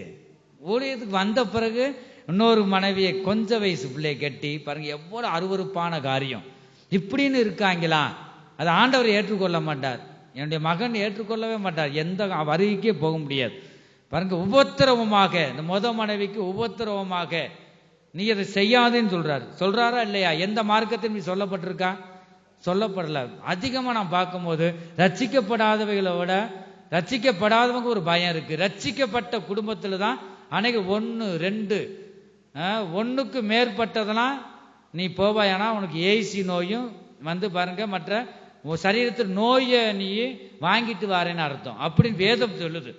ஊழியத்துக்கு வந்த பிறகு இன்னொரு மனைவியை கொஞ்ச வயசு பிள்ளையை கட்டி பாருங்க, எவ்வளவு அருவருப்பான காரியம். இப்படின்னு இருக்காங்களா? அதை ஆண்டவர் ஏற்றுக்கொள்ள மாட்டார். என்னுடைய மகன் ஏற்றுக்கொள்ளவே மாட்டார், எந்த வருகைக்கே போக முடியாது பாருங்க. உபத்திரவமாக, இந்த மனைவிக்கு உபத்திரவமாக நீ அதை செய்யாதேன்னு சொல்றாரா இல்லையா? எந்த மார்க்கத்தில் நீ சொல்லப்பட்டிருக்கா? சொல்லப்படல. அதிகமா நான் பார்க்கும்போது ரட்சிக்கப்படாதவைகளை விட ரட்சிக்கப்படாதவங்க ஒரு பயம் இருக்கு. ரட்சிக்கப்பட்ட குடும்பத்துல தான் அன்னைக்கு 1, 2, 1க்கு மேற்பட்டதெல்லாம் நீ போவாயானா உனக்கு ஏசி நோயும் பாருங்க, மற்ற சரீரத்தில் நோயை நீ வாங்கிட்டு வாரேன்னு அர்த்தம் அப்படின்னு வேதம் சொல்லுது.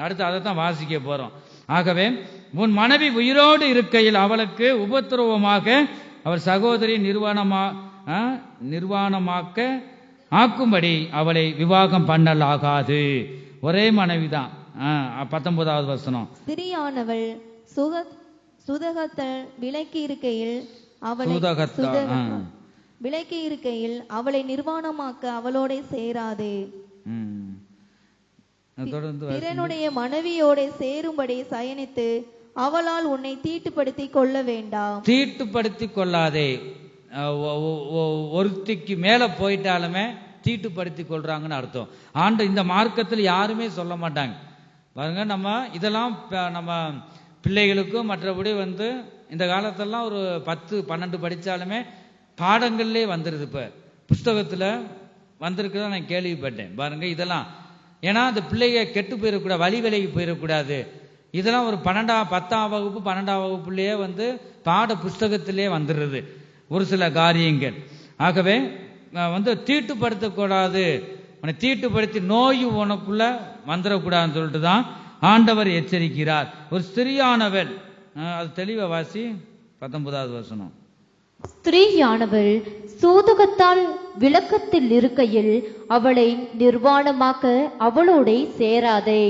அடுத்து அதை தான் வாசிக்க போறோம். ஆகவே உன் மனைவி உயிரோடு இருக்கையில் அவளுக்கு உபத்திரவமாக அவர் சகோதரி நிர்வாணமாக்க ஆக்கும்படி அவளை விவாகம் பண்ணலாகாது. ஒரே மனைவிதான். 19வது வசனம், ஸ்திரியானவள் சுதகத்தல் விலக்கி இருக்கையில் அவளை நிர்வாணமாக்க அவளோட சேராதே. பிறனுடைய மனைவியோட சேரும்படி சயனித்து அவளால் உன்னை தீட்டுப்படுத்தி கொள்ள வேண்டாம். தீட்டுப்படுத்தி கொள்ளாதே. ஒருத்திக்கு மேல போயிட்டாலுமே தீட்டுப்படுத்தி கொள்றாங்கன்னு அர்த்தம். ஆண்டு இந்த மார்க்கத்தில் யாருமே சொல்ல மாட்டாங்க பாருங்க. நம்ம இதெல்லாம் நம்ம பிள்ளைகளுக்கும் மற்றபடி இந்த காலத்தெல்லாம் ஒரு 10, 12 படிச்சாலுமே பாடங்கள்லே வந்துருது. இப்ப புஸ்தகத்துல வந்திருக்குதான் நான் கேள்விப்பட்டேன் பாருங்க. இதெல்லாம் ஏன்னா அந்த பிள்ளைய கெட்டு போயிடக்கூடாது, வழி விலகி போயிடக்கூடாது. இதெல்லாம் ஒரு 10ஆம் வகுப்பு 12ஆம் வகுப்புலயே பாட புஸ்தகத்திலே வந்துடுறது ஒரு சில காரியங்கள். ஆகவே தீட்டுப்படுத்தக்கூடாது, உன்னை தீட்டுப்படுத்தி நோய் உனக்குள்ள வந்துடக்கூடாதுன்னு சொல்லிட்டு தான் ஆண்டவர் எச்சரிக்கிறார். ஒரு ஸ்திரியானவள், அது தெளிவா வாசி 19வது வசனம். ஸ்திரீயானவள் சூதகத்தால் விளக்கத்தில் இருக்கையில் அவளை நிர்வாணமாக்க அவளோட சேராதே,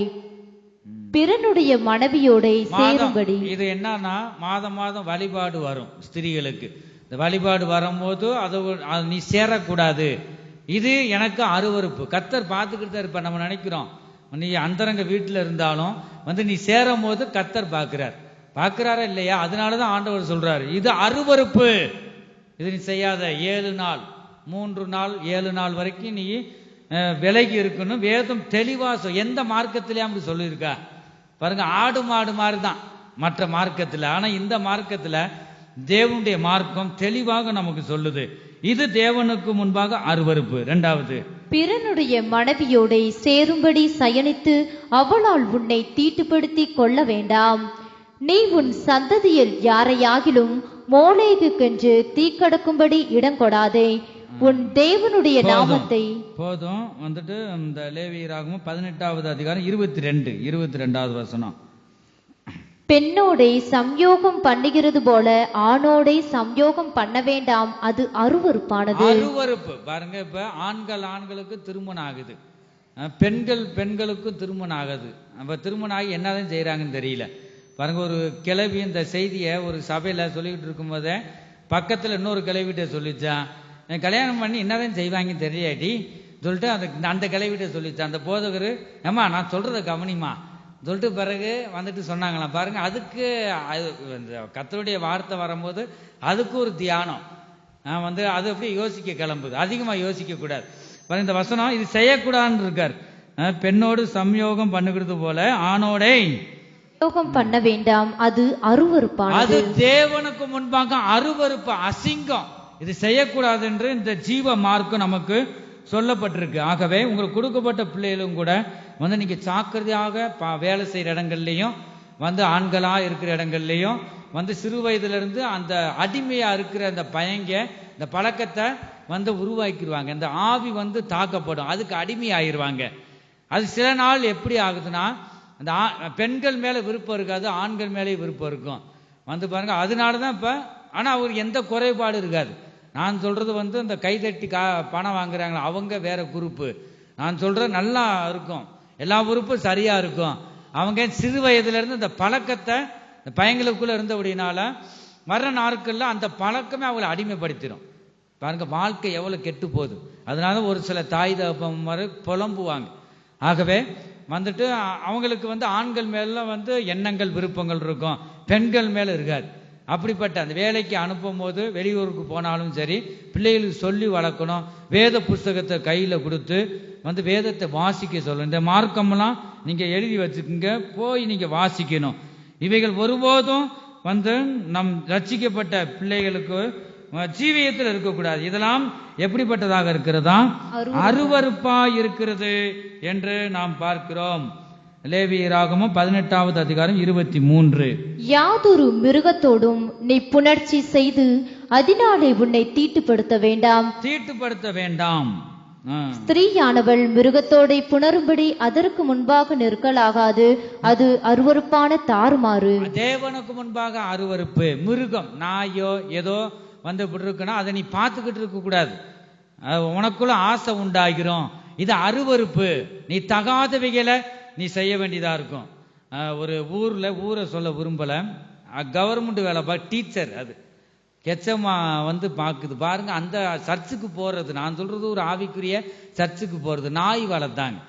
பிறனுடைய மனைவியோட சேரும்படி. இது என்னன்னா மாதம் மாதம் வழிபாடு வரும் ஸ்திரீகளுக்கு. இந்த வழிபாடு வரும்போது அது நீ சேரக்கூடாது. இது எனக்கு அருவருப்பு. கர்த்தர் பார்த்துக்கிட்டு தான் இருப்பார். நம்ம நினைக்கிறோம் நீ அந்தரங்க வீட்டில் இருந்தாலும் நீ சேரும் போது கர்த்தர் பார்க்கிறாரா இல்லையா? அதனாலதான் ஆண்டவர் சொல்றாரு இது அருவருப்பு, இது நீ செய்யாத. 7 நாள் 3 நாள் 7 நாள் வரைக்கும் நீ விலகி இருக்கணும். வேதம் தெளிவா எந்த மார்க்கத்திலேயே அப்படி சொல்லியிருக்கா பாருங்க. ஆடு மாடு மாதிரி தான் மற்ற மார்க்கத்தில், ஆனா இந்த மார்க்கத்தில் தேவனுடைய மார்க்கம் தெளிவாக நமக்கு சொல்லுது. இது தேவனுக்கு முன்பாக அருவருப்பு. 2வது, பிறனுடைய மனைவியோட சேரும்படி சயனித்து அவளால் உன்னை தீட்டுப்படுத்தி கொள்ள வேண்டாம். நீ உன் சந்ததியில் யாரையாகிலும் மோளேகுக்கென்று தீக்கடக்கும்படி இடம் கொடாதே. உன் தேவனுடைய நாமத்தை போதும். இந்த லேவியராகமம் 18வது அதிகாரம் 22வது வசனம். பெண்ணோடை சம்யோகம் பண்ணுகிறது போல ஆணோடை சம்யோகம் பண்ண வேண்டாம், அது அருவருப்பானது. அருவருப்பு பாருங்க. இப்ப ஆண்களுக்கு திருமணம் ஆகுது, பெண்களுக்கு திருமணம் ஆகுது. அப்ப திருமணம் ஆகி என்னதான் செய்யறாங்கன்னு தெரியல பாருங்க. ஒரு கிளவி இந்த செய்தியை ஒரு சபையில சொல்லிக்கிட்டு இருக்கும் போதே பக்கத்துல இன்னொரு கிளவிட்ட சொல்லிச்சான், கல்யாணம் பண்ணி என்னதான் செய்வாங்கன்னு தெரியாட்டி சொல்லிட்டு அந்த கிளவிட்ட சொல்லிச்சான். அந்த போதகர், ஏமா நான் சொல்றத கவனிமா சொல்லிட்டு பிறகு சொன்னாங்களாம் பாருங்க. அதுக்கு கர்த்தருடைய வார்த்தை வரும்போது அதுக்கு ஒரு தியானம் அது அப்படியே யோசிக்க கிளம்புது. அதிகமா யோசிக்க கூடாது பாருங்க. இந்த வசனம் இது செய்யக்கூடாதுன்னு இருக்கார். பெண்ணோடு சம்யோகம் பண்ணுகிறது போல ஆணோடை சம்யோகம் பண்ண வேண்டாம், அது அருவருப்பானது. அது தேவனுக்கு முன்பாக அருவருப்பு, அசிங்கம். இது செய்யக்கூடாது என்று இந்த ஜீவ மார்க்கம் நமக்கு சொல்லப்பட்டிருக்கு. ஆகவே உங்களுக்கு கொடுக்கப்பட்ட பிள்ளைகளும் கூட நீங்க ஜாக்கிரதையாக வேலை செய்யற இடங்கள்லயும் ஆண்களா இருக்கிற இடங்கள்லயும் சிறு வயதுல இருந்து அந்த அடிமையா இருக்கிற அந்த பயங்க இந்த பழக்கத்தை உருவாக்கிடுவாங்க. இந்த ஆவி தாக்கப்படும், அதுக்கு அடிமை ஆயிருவாங்க. அது சில நாள் எப்படி ஆகுதுன்னா அந்த பெண்கள் மேல விருப்பம் இருக்காது, ஆண்கள் மேலே விருப்பம் இருக்கும். பாருங்க. அதனாலதான் இப்ப ஆனா அவர் எந்த குறைபாடு இருக்காது. நான் சொல்றது இந்த கைதட்டி பணம் வாங்குறாங்களா அவங்க வேற குரூப்பு. நான் சொல்றது நல்லா இருக்கும், எல்லா உறுப்பும் சரியா இருக்கும். அவங்க சிறு வயதுல இருந்து இந்த பழக்கத்தை இந்த பையங்களுக்குள்ள இருந்தபடினால வர்ற நாட்கள்ல அந்த பழக்கமே அவங்களை அடிமைப்படுத்திடும். பாருங்க வாழ்க்கை எவ்வளவு கெட்டு போகுது. அதனால ஒரு சில தாய் தகப்பன் புலம்புவாங்க. ஆகவே அவங்களுக்கு ஆண்கள் மேல எண்ணங்கள் விருப்பங்கள் இருக்கும், பெண்கள் மேல இருக்காது. அப்படிப்பட்ட அந்த வேலைக்கு அனுப்பும் போது வெளியூருக்கு போனாலும் சரி பிள்ளைகளுக்கு சொல்லி வளர்க்கணும். வேத புஸ்தகத்தை கையில கொடுத்து வேதத்தை வாசிக்க சொல்லணும். இந்த மார்க்கம்லாம் நீங்க எழுதி வச்சுக்கோங்க, போய் நீங்க வாசிக்கணும். இவைகள் ஒருபோதும் நம் ரட்சிக்கப்பட்ட பிள்ளைகளுக்கு ஜீவியத்தில் இருக்கக்கூடாது. இதெல்லாம் எப்படிப்பட்டதாக இருக்கிறதா? அருவருப்பா இருக்கிறது என்று நாம் பார்க்கிறோம். லேவியராகமம் 18வது அதிகாரம் 23. யாதொரு மிருகத்தோடும் நீ புணர்ச்சி செய்து அதனாலே உன்னை தீட்டுப்படுத்த வேண்டாம். ஸ்திரீயானவள் மிருகத்தோட புணரும்படி அதற்கு முன்பாக நிற்கலாகாது, அது அருவருப்பான தாறுமாறு. தேவனுக்கு முன்பாக அருவருப்பு. மிருகம் நாயோ ஏதோ இருக்குன்னா அதை நீ பார்த்துக்கிட்டு இருக்க கூடாது, உனக்குள்ள ஆசை உண்டாகிறோம். இது அருவருப்பு. நீ தகாதவைகளை நீ செய்ய வேண்டியதா இருக்கும். ஒரு ஊரை சொல்ல விரும்பல, கவர்மெண்ட் வேலை டீச்சர் அது கெச்சமா பாக்குது பாருங்க. அந்த சர்ச்சுக்கு போறது, நான் சொல்றது ஒரு ஆவிக்குரிய சர்ச்சுக்கு போறது, நாய் வளர்த்தாங்க.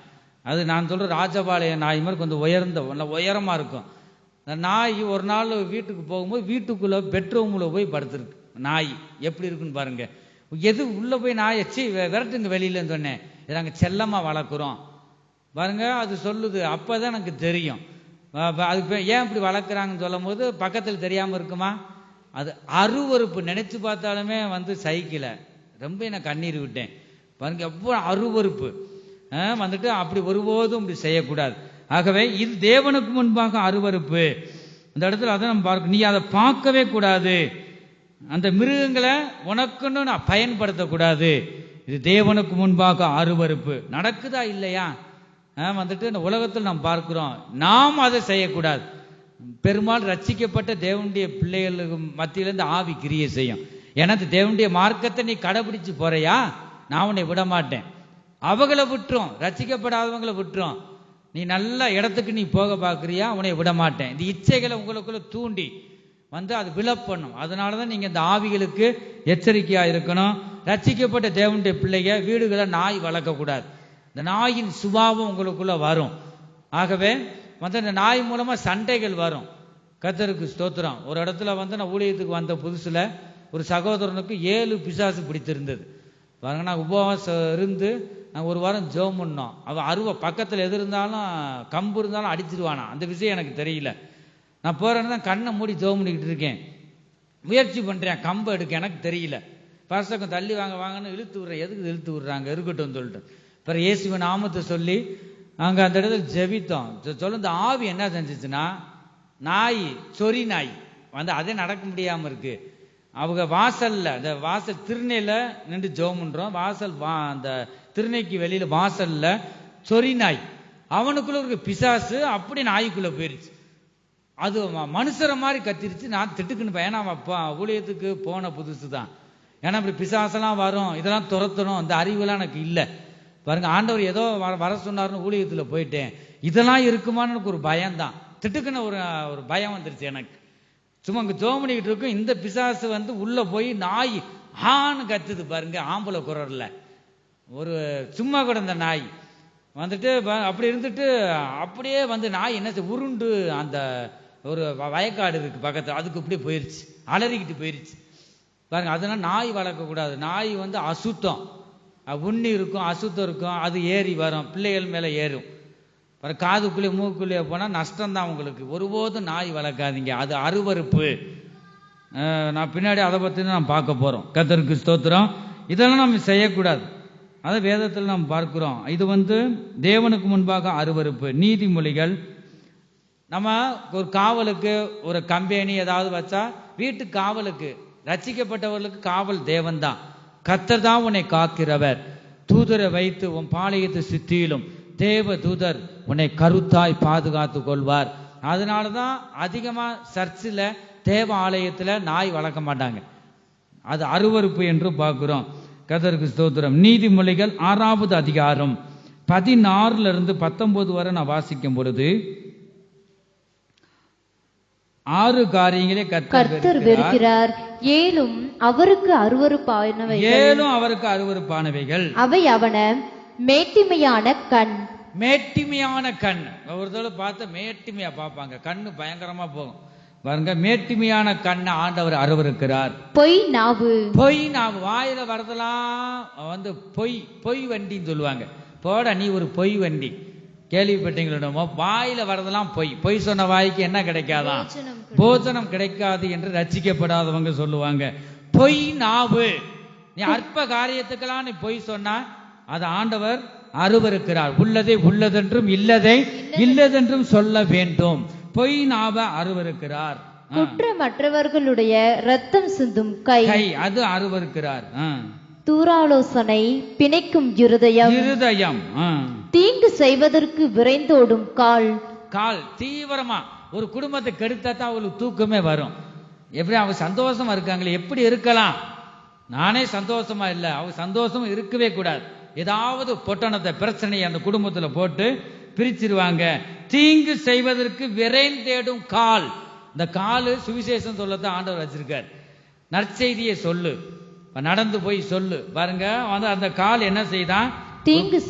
அது நான் சொல்ற ராஜபாளைய நாய் மாதிரி கொஞ்சம் உயரமா இருக்கும். நாய் ஒரு நாள் வீட்டுக்கு போகும்போது வீட்டுக்குள்ள பெட்ரூம்ல போய் படுத்துருக்கு. நாய் எப்படி இருக்குன்னு பாருங்க. எது உள்ள போய் நாயை விரட்டுங்க வெளியிலன்னு சொன்னேன். இதை நாங்க செல்லமா வளர்க்குறோம் பாருங்க. அது சொல்லுது. அப்பதான் எனக்கு தெரியும் அது ஏன் இப்படி வளர்க்குறாங்கன்னு சொல்லும் போது பக்கத்தில் தெரியாம இருக்குமா? அது அருவருப்பு. நினைச்சு பார்த்தாலுமே சைக்கிள ரொம்ப நான் கண்ணீர் விட்டேன் பாருங்க. எவ்வளவு அருவருப்பு. அப்படி ஒருபோதும் இப்படி செய்யக்கூடாது. ஆகவே இது தேவனுக்கு முன்பாக அருவருப்பு. இந்த இடத்துல அதை நம்ம பார்க்க, நீ அதை பார்க்கவே கூடாது. அந்த மிருகங்களை உனக்குன்னு நான் பயன்படுத்தக்கூடாது. இது தேவனுக்கு முன்பாக அருவருப்பு. நடக்குதா இல்லையா? வந்துட்டு இந்த உலகத்தில் நாம் பார்க்கிறோம். நாம் அதை செய்யக்கூடாது. பெரும்பாலும் ரட்சிக்கப்பட்ட தேவனுடைய பிள்ளைகளுக்கு மத்தியிலிருந்து ஆவி கிரியை செய்யும். எனக்கு தேவனுடைய மார்க்கத்தை நீ கடைபிடிச்சு போறையா, நான் உன்னை விட மாட்டேன். அவங்கள விட்டுரும், ரட்சிக்கப்படாதவங்களை விட்டுரும். நீ நல்ல இடத்துக்கு நீ போக பார்க்குறியா, உன்னை விட மாட்டேன். இந்த இச்சைகளை உங்களுக்குள்ள தூண்டி அது விழப்பண்ணும். அதனாலதான் நீங்க இந்த ஆவிகளுக்கு எச்சரிக்கையா இருக்கணும். ரட்சிக்கப்பட்ட தேவனுடைய பிள்ளைங்க வீடுகளை நாய் வளர்க்கக்கூடாது. இந்த நாயின் சுபாவம் உங்களுக்குள்ள வரும். ஆகவே இந்த நாய் மூலமா சண்டைகள் வரும். கர்த்தருக்கு ஸ்தோத்திரம். ஒரு இடத்துல நான் ஊழியத்துக்கு வந்த புதுசுல ஒரு சகோதரனுக்கு 7 பிசாசு பிடித்திருந்தது. பாருங்க, நான் உபவாசம் இருந்து நாங்கள் ஒரு வாரம் ஜெபம் பண்ணோம். அவன் பக்கத்தில் எது இருந்தாலும் கம்பு இருந்தாலும் அடிச்சிருவானா. அந்த விஷயம் எனக்கு தெரியல. நான் போறேன்னு தான் கண்ணை மூடி ஜெபம் பண்ணிக்கிட்டு இருக்கேன். முயற்சி பண்றேன் கம்பு எடுக்க, எனக்கு தெரியல. பசங்க தள்ளி வாங்கன்னு இழுத்து விடுறேன். எதுக்கு இழுத்து விடுறாங்க, இருக்கட்டும் சொல்லிட்டு பிறகு இயேசுவின் நாமத்தை சொல்லி அங்க அந்த இடத்துல ஜெபித்தோம். சொல்ல இந்த ஆவி என்ன செஞ்சிச்சுன்னா, நாய் சொறி நாய் அதே நடக்க முடியாம இருக்கு. அவங்க வாசல்ல, அந்த வாசல் திருநெல்ல நின்று ஜெபம் பண்றோம். வாசல் அந்த திருநெய்க்கு வெளியில வாசல்ல சொறி நாய், அவனுக்குள்ள இருக்க பிசாசு அப்படி நாய்க்குள்ள போயிருச்சு. அது மனுஷரை மாதிரி கத்திருச்சு. நான் திட்டுக்குன்னு ஏன்னா ஊழியத்துக்கு போன புதுசு தான். ஏன்னா இப்படி பிசாசெல்லாம் வரும், இதெல்லாம் துரத்தணும், அந்த அறிவுலாம் எனக்கு இல்லை. பாருங்க, ஆண்டவர் ஏதோ வர சொன்னார்னு ஊழியத்துல போயிட்டேன். இதெல்லாம் இருக்குமான்னு எனக்கு ஒரு பயம்தான். திட்டுக்குன்னு ஒரு பயம் வந்துருச்சு எனக்கு. சும்மா இங்க ஜெபம் பண்ணிக்கிட்டு இருக்கும். இந்த பிசாசு உள்ள போய் நாய் ஆன்னு கத்துது பாருங்க, ஆம்பளை குரல்ல. ஒரு சும்மா கூட இந்த நாய் அப்படி இருந்துட்டு அப்படியே நாய் என்ன உருண்டு அந்த ஒரு வயக்காடு இருக்கு பக்கத்துல, அதுக்கு இப்படி போயிருச்சு, அலறிக்கிட்டு போயிருச்சு பாருங்க. அதனால நாய் வளர்க்கக்கூடாது. நாய் அசுத்தம், உண்ணி இருக்கும், அசுத்தம் இருக்கும், அது ஏறி வரும், பிள்ளைகள் மேல ஏறும். காதுக்குள்ளே மூக்குள்ளே போனா நஷ்டம்தான் உங்களுக்கு. ஒருபோதும் நாய் வளர்க்காதீங்க, அது அருவருப்பு. நான் பின்னாடி அதை பத்தி நாம் பார்க்க போறோம். கர்த்தருக்கு ஸ்தோத்திரம். இதெல்லாம் நம்ம செய்யக்கூடாது. அதை வேதத்தில் நாம் பார்க்கிறோம். இது தேவனுக்கு முன்பாக அருவருப்பு. நீதிமொழிகள், நம்ம ஒரு காவலுக்கு ஒரு கம்பெனி ஏதாவது வச்சா, வீட்டு காவலுக்கு ரட்சிக்கப்பட்டவர்களுக்கு காவல் தேவன் தான். கர்த்தர் தான் உன்னை காக்கிறவர். தூதரை வைத்து உன் பாளையத்தை சுற்றிலும் தேவ தூதர் உன்னை கருத்தாய் பாதுகாத்து கொள்வார். அதனாலதான் அதிகமா சர்ச்சில் தேவ ஆலயத்துல நாய் வளர்க்க மாட்டாங்க. அது அருவருப்பு என்று பார்க்கிறோம். கர்த்தருக்கு ஸ்தோத்திரம். நீதிமொழிகள் 6வது அதிகாரம் 16 to 19 வரை நான் வாசிக்கும் பொழுது, 6 காரியங்களே கர்த்தர் வெறுக்கிறார், 7 அவருக்கு அருவருப்பானவைகள். அவை அவன மேட்டிமையான கண். மேட்டிமையான கண். ஒரு தடவை பார்த்த மேட்டிமையா பார்ப்பாங்க, கண்ணு பயங்கரமா போகும் பாருங்க. மேட்டிமையான கண்ணை ஆண்டவர் அருவருக்கிறார். பொய் நாவு. வாயில வரதெல்லாம் பொய் வண்டின்னு சொல்லுவாங்க. போட நீ ஒரு பொய் வண்டி, கேள்விப்பட்டீங்களோ? வாயில வரதெல்லாம் பொய் சொன்ன வாய்க்கு என்ன கிடைக்காதான்? போஜனம் கிடைக்காது என்று ரட்சிக்கப்படாதவங்க சொல்லுவாங்க. பொய் நாவு. நீ அற்ப காரியத்துக்கெல்லாம் நீ பொய் சொன்னா அது ஆண்டவர் அருவருக்கிறார். உள்ளதை உள்ளதென்றும் இல்லதை இல்லதென்றும் சொல்ல வேண்டும். பொய் நாவ அருவருக்கிறார். குற்றமற்றவர்களுடைய ரத்தம் சிந்தும் கை, அது அருவருக்கிறார். தூராலோசனை பிணைக்கும் இருதயம், தீங்கு செய்வதற்கு விரைந்தோடும் கால். தீவிரமா ஒரு குடும்பத்தை கெடுத்தான் அவங்களுக்கு தூக்கமே வரும். எப்படி அவங்க சந்தோஷமா இருக்காங்களே, எப்படி இருக்கலாம்? நானே சந்தோஷமா இல்லை, அவங்க சந்தோஷமா இருக்கவே கூடாது. ஏதாவது பொட்டணத்தை பிரச்சனையை அந்த குடும்பத்துல போட்டு பிரிச்சிருவாங்க. தீங்கு செய்வதற்கு விரைந்தேடும் கால். இந்த காலு சுவிசேஷம் சொல்லத்தான் ஆண்டவர் வச்சிருக்கார். நற்செய்தியை சொல்லு, நடந்து போய் சொல்லு பாருங்க. அந்த கால் என்ன செய்தான்? தீங்கு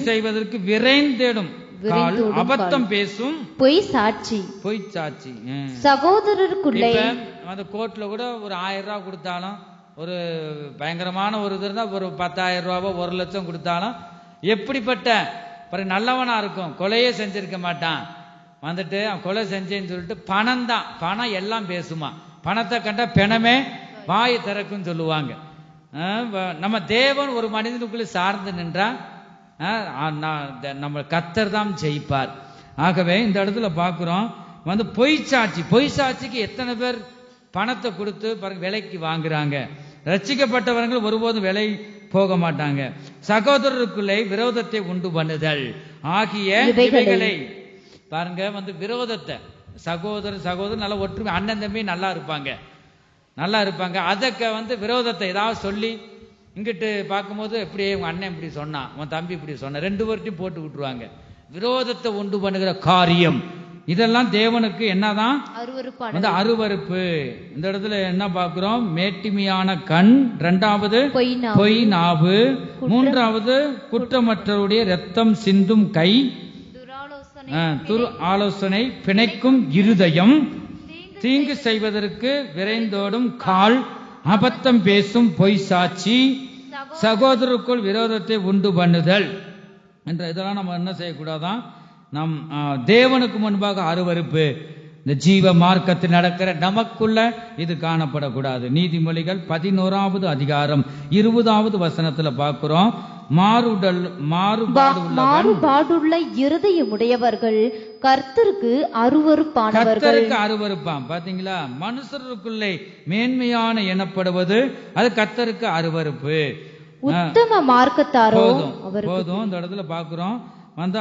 செய்வதற்கு விரைந்தேடும் கால், அபத்தம் பேசும் பொய் சாட்சி. சகோதரருக்குள்ளே அந்த கோர்ட்ல கூட ஒரு 1000 ரூபாய் கொடுத்தாலும், ஒரு பயங்கரமான ஒரு இது இருந்தா ஒரு 10,000 ரூபாவோ 1 லட்சம் கொடுத்தாலும், எப்படிப்பட்ட நல்லவனா இருக்கும், கொலையே செஞ்சிருக்க மாட்டான். அவன் கொலை செஞ்சேன்னு சொல்லிட்டு பணம் எல்லாம் பேசுமா. பணத்தை கண்டா பிணமே வாய் திறக்கும் சொல்லுவாங்க. நம்ம தேவன் ஒரு மனிதனுக்குள்ள சார்ந்து நின்றா நம்ம கர்த்தர் தான் ஜெயிப்பார். ஆகவே இந்த இடத்துல பார்க்கிறோம் பொய் சாட்சிக்கு எத்தனை பேர் பணத்தை கொடுத்து பாருங்க விலைக்கு வாங்குறாங்க. ரட்சிக்கப்பட்டவர்கள் ஒருபோதும் விலை போக மாட்டாங்க. சகோதரருக்குள்ளே விரோதத்தை உண்டு பண்ணுதல் ஆகிய இவைகளை பாருங்க விரோதத்தை சகோதரர் நல்லா ஒற்றுமை அண்ணன் தம்பி நல்லா இருப்பாங்க. அதற்கு விரோதத்தை ஏதாவது சொல்லி இங்கிட்டு பார்க்கும்போது இப்படியே உங்க அண்ணன் இப்படி சொன்னான், உன் தம்பி இப்படி சொன்ன, ரெண்டு பேர்ட்டையும் போட்டு விட்டுருவாங்க. விரோதத்தை உண்டு பண்ணுகிற காரியம் இதெல்லாம் தேவனுக்கு என்னதான் அருவருப்பு. இந்த இடத்துல என்ன பார்க்கிறோம்? மேட்டிமையான கண், இரண்டாவது பொய் நாவு, மூன்றாவது குற்றமற்றவருடைய இரத்தம் சிந்தும் கை, துரு ஆலோசனை, பிணைக்கும் இருதயம், தீங்கு செய்வதற்கு விரைந்தோடும் கால், அபத்தம் பேசும் பொய் சாட்சி, சகோதரருக்குள் விரோதத்தை உண்டு பண்ணுதல் என்ற இதெல்லாம் நம்ம என்ன செய்யக்கூடாதான்? நம் தேவனுக்கு முன்பாக அருவருப்பு. இந்த ஜீவ மார்க்கத்தில் நடக்கிற நமக்குள்ள இது காணப்படக்கூடாது. நீதிமொழிகள் 11வது அதிகாரம் 20வது வசனத்துல பார்க்கிறோம். மாறுபாடுள்ள இருதயமுடையவர்கள் கர்த்தருக்கு அருவருப்பாம். பாத்தீங்களா? மனுஷருக்குள்ளே மேன்மையான எனப்படுவது அது கர்த்தருக்கு அருவருப்பு. உத்தம மார்க்கத்தாரோ போதும். இந்த இடத்துல பார்க்கிறோம்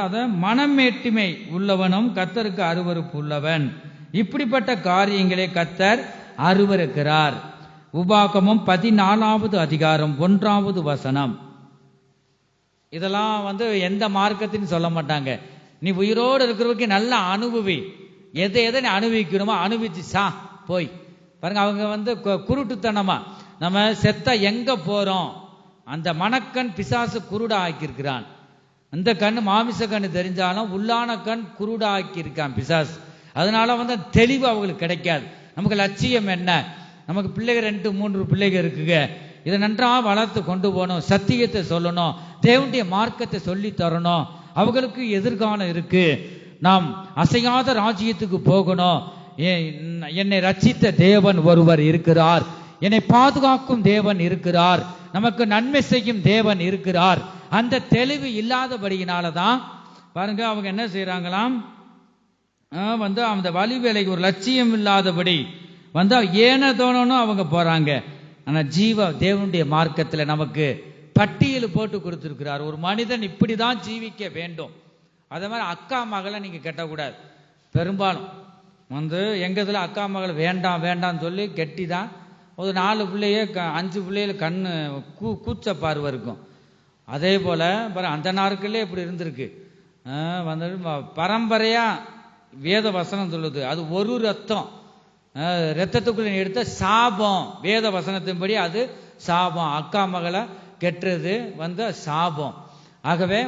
அத மனமேட்டிமை உள்ளவனும் கர்த்தருக்கு அருவருப்பு உள்ளவன். இப்படிப்பட்ட காரியங்களை கர்த்தர் அருவருக்கிறார். உபாகமம் 14வது அதிகாரம் 1வது வசனம். இதெல்லாம் எந்த மார்க்கத்தின்னு சொல்ல மாட்டாங்க. நீ உயிரோடு இருக்கிறவருக்கு நல்லா அனுபவி, எதை நீ அனுபவிக்கணுமோ அனுபவிச்சு போய் பாருங்க. அவங்க குருட்டுத்தனமா நம்ம செத்த எங்க போறோம், அந்த மனக்கண் பிசாசு குருடா ஆக்கியிருக்கிறான். அந்த கண் மாமிச கண்ணு தெரிஞ்சாலும் உள்ளான கண் குருடா ஆக்கியிருக்கான் பிசாசு. அதனால தெளிவு அவங்களுக்கு கிடைக்காது. நமக்கு லட்சியம் என்ன? நமக்கு பிள்ளைகள் 2-3 பிள்ளைகள் இருக்குங்க. இதை நன்றாக வளர்த்து கொண்டு போகணும், சத்தியத்தை சொல்லணும், தேவனுடைய மார்க்கத்தை சொல்லி தரணும். அவங்களுக்கு எதிர்காலம் இருக்கு. நாம் அசையாத ராஜ்யத்துக்கு போகணும். என்னை ரட்சித்த தேவன் ஒருவர் இருக்கிறார், என்னை பாதுகாக்கும் தேவன் இருக்கிறார், நமக்கு நன்மை செய்யும் தேவன் இருக்கிறார். அந்த தெளிவு இல்லாதபடியினாலதான் பாருங்க அவங்க என்ன செய்யறாங்களாம்? அந்த வழி வேலைக்கு ஒரு லட்சியம் இல்லாதபடி ஏன தோணும் அவங்க போறாங்க. ஆனா தேவனுடைய மார்க்கத்துல நமக்கு பட்டியல் போட்டு கொடுத்திருக்கிறார். ஒரு மனிதன் இப்படிதான் ஜீவிக்க வேண்டும். அதே மாதிரி அக்கா மகளை நீங்க கட்டக்கூடாது. பெரும்பாலும் எங்க இதுல அக்கா மகள் வேண்டாம் வேண்டாம்னு சொல்லி கெட்டிதான் ஒரு 4 பிள்ளைய 5 பிள்ளைகள் கண்ணு கூச்ச பார்வை இருக்கும். அதே போல அந்த நாட்களே இப்படி இருந்திருக்கு. பரம்பரையா வேத வசனம் சொல்லுது அது ஒரு ரத்தம், ரத்தத்துக்குள்ள எடுத்த சாபம். வேத வசனத்தின்படி அது சாபம். அக்கா மகளை கெட்டுறது சாபம். ஆகவே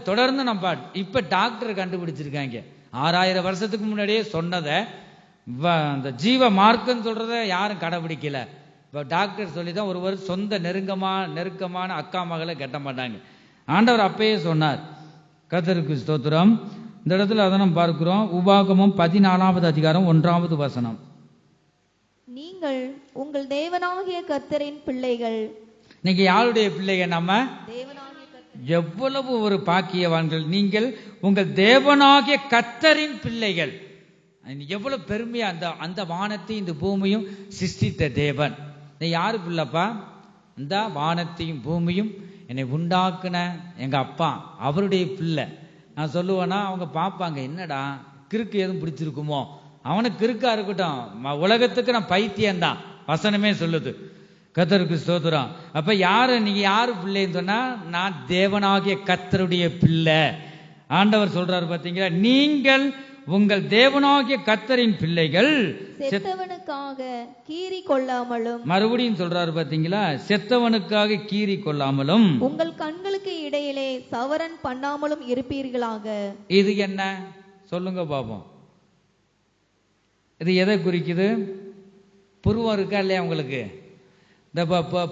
தொடர்ந்து நம்ம இப்ப டாக்டர் கண்டுபிடிச்சிருக்காங்க. 6000 வருஷத்துக்கு முன்னாடியே சொன்னதை அந்த ஜீவ மார்க்கம் சொல்றத யாரும் கடைபிடிக்கல. இப்ப டாக்டர் சொல்லிதான் ஒருவர் சொந்த நெருக்கமான அக்கா மகளை கட்ட மாட்டாங்க. ஆண்டவர் அப்பயே சொன்னார். கர்த்தருக்கு ஸ்தோத்திரம். இந்த இடத்துல அதை நம்ம பார்க்கிறோம். உபாகமம் 14வது அதிகாரம் 1வது வசனம். நீங்கள் உங்கள் தேவனாகிய கர்த்தரின் பிள்ளைகள். நீங்க யாருடைய பிள்ளைகள்? நம்ம எவ்வளவு ஒரு பாக்கியவான்கள். நீங்கள் உங்கள் தேவனாகிய கர்த்தரின் பிள்ளைகள். எவ்வளவு பெருமையா அந்த வானத்தையும் இந்த பூமியும் சிருஷ்டித்த தேவன். நீ யாரு பிள்ளைப்பா? இந்த வானத்தையும் பூமியும் என்னை உண்டாக்குன எங்க அப்பா அவருடைய பிள்ளை. நான் சொல்லுவேன்னா அவங்க பார்ப்பாங்க, என்னடா கிறுக்கு எதுவும் பிடிச்சிருக்குமோ, அவனுக்கு கிறுக்கா இருக்கட்டும், உலகத்துக்கு நான் பைத்தியம்தான் வசனமே சொல்லுது. கர்த்தருக்கு ஸ்தோத்திரம். அப்ப நீங்க யாரு பிள்ளைன்னு சொன்னா நான் தேவனாகிய கர்த்தருடைய பிள்ளை. ஆண்டவர் சொல்றாரு பாத்தீங்களா, நீங்கள் உங்கள் தேவனாகிய கர்த்தரின் பிள்ளைகள், செத்தவனுக்காக கீறி கொள்ளாமலும். மறுபடியும் சொல்றாரு பாத்தீங்களா, செத்தவனுக்காக கீறி கொள்ளாமலும் உங்கள் கண்களுக்கு இடையிலே சவரன் பண்ணாமலும் இருப்பீர்களாக. இது என்ன சொல்லுங்க பாப்போம். இது எதை குறிக்குது? புருவம் இருக்கா இல்லையா உங்களுக்கு? இந்த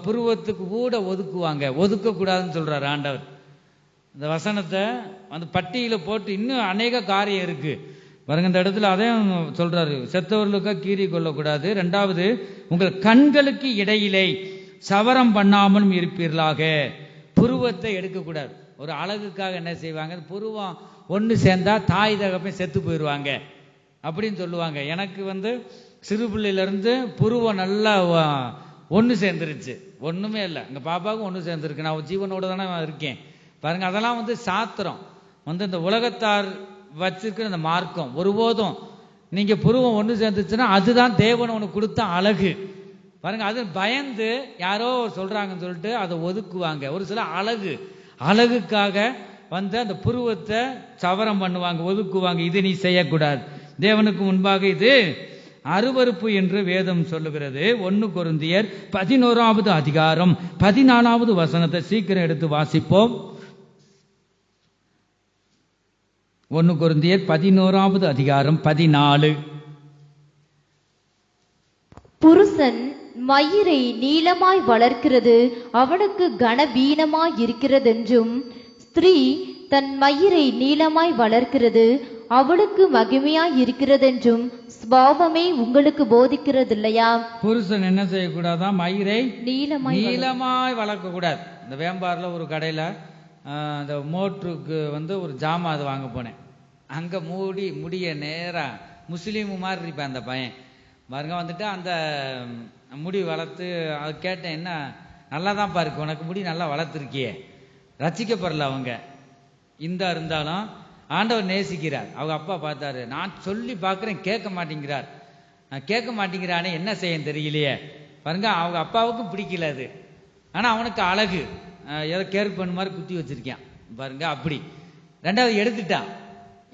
புருவத்துக்கு கூட ஒதுக்க கூடாதுன்னு சொல்றாரு ஆண்டவர். இந்த வசனத்தை பட்டியல போட்டு இன்னும் அநேக காரியம் இருக்கு பாருங்க. இந்த இடத்துல அதையும் சொல்றாரு, செத்தவர்களுக்காக கீறி கொள்ளக்கூடாது. 2வது, உங்கள் கண்களுக்கு இடையிலே சவரம் பண்ணாமலும் இருப்பீர்களாக. புருவத்தை எடுக்கக்கூடாது. ஒரு அழகுக்காக என்ன செய்வாங்க, புருவம் ஒன்று சேர்ந்தா தாய் தகப்பன் செத்து போயிடுவாங்க. அப்படின்னு சொல்லுவாங்க. எனக்கு வந்து சிறு பிள்ளையிலேருந்து புருவம் நல்லா ஒன்று சேர்ந்துருச்சு, ஒன்றுமே இல்லை. எங்கள் பாப்பாவுக்கும் ஒன்று சேர்ந்துருக்கு, நான் ஜீவனோடு தானே இருக்கேன் பாருங்க. அதெல்லாம் வந்து சாத்திரம் வந்து இந்த உலகத்தார் வச்சிருக்கிற அந்த மார்க்கம். ஒருபோதும் நீங்கள் புருவம் ஒன்று சேர்ந்துச்சுன்னா அதுதான் தேவன் உனக்கு கொடுத்த அழகு பாருங்க. அது பயந்து யாரோ சொல்கிறாங்கன்னு சொல்லிட்டு அதை ஒதுக்குவாங்க. ஒரு சில அழகுக்காக வந்து அந்த புருவத்தை சவரம் பண்ணுவாங்க, ஒதுக்குவாங்க. இது நீ செய்யக்கூடாது, தேவனுக்கு முன்பாக இது அருவருப்பு என்று வேதம் சொல்லுகிறது. 1 கொரிந்தியர் 11வது அதிகாரம் 14வது வசனத்தை சீக்கிரம் எடுத்து வாசிப்போம். 1 கொரிந்தியர் 11வது அதிகாரம் 14. புருஷன் மயிரை நீளமாய் வளர்க்கிறது அவனுக்கு கனவீனமாய் இருக்கிறதென்றும், ஸ்திரீ தன் மயிரை நீளமாய் வளர்க்கிறது அவளுக்கு மகிமையாய் இருக்கிறதென்றும் ஸ்வாவமே உங்களுக்கு போதிக்கிறதில்லையா? புருஷன் என்ன செய்யக்கூடாதான்? மயிரை நீளமாய் வளர்க்க கூடாது. இந்த வேம்பாரில் ஒரு கடையில் அந்த மோட்டருக்கு வந்து ஒரு ஜாமான் அது வாங்க போனேன். அங்கே முடிய நேராக முஸ்லீமு மாதிரி இருப்பேன் அந்த பையன் பாருங்க. வந்துட்டு அந்த முடி வளர்த்து அது கேட்டேன், என்ன நல்லா தான் பாருக்கு, உனக்கு முடி நல்லா வளர்த்துருக்கியே. ரசிக்கப்படல அவங்க. இந்த இருந்தாலும் ஆண்டவர் நேசிக்கிறார். அவங்க அப்பா பார்த்தாரு, நான் சொல்லி பார்க்குறேன் கேட்க மாட்டேங்கிறார், கேட்க மாட்டேங்கிறானே என்ன செய்ய தெரியலையே பாருங்க. அவங்க அப்பாவுக்கும் பிடிக்கல அது, ஆனால் அவனுக்கு அழகு ஏதோ கேர் பண்ண மாதிரி குத்தி வச்சிருக்கான் பாருங்க. அப்படி ரெண்டாவது எடுத்துட்டான்.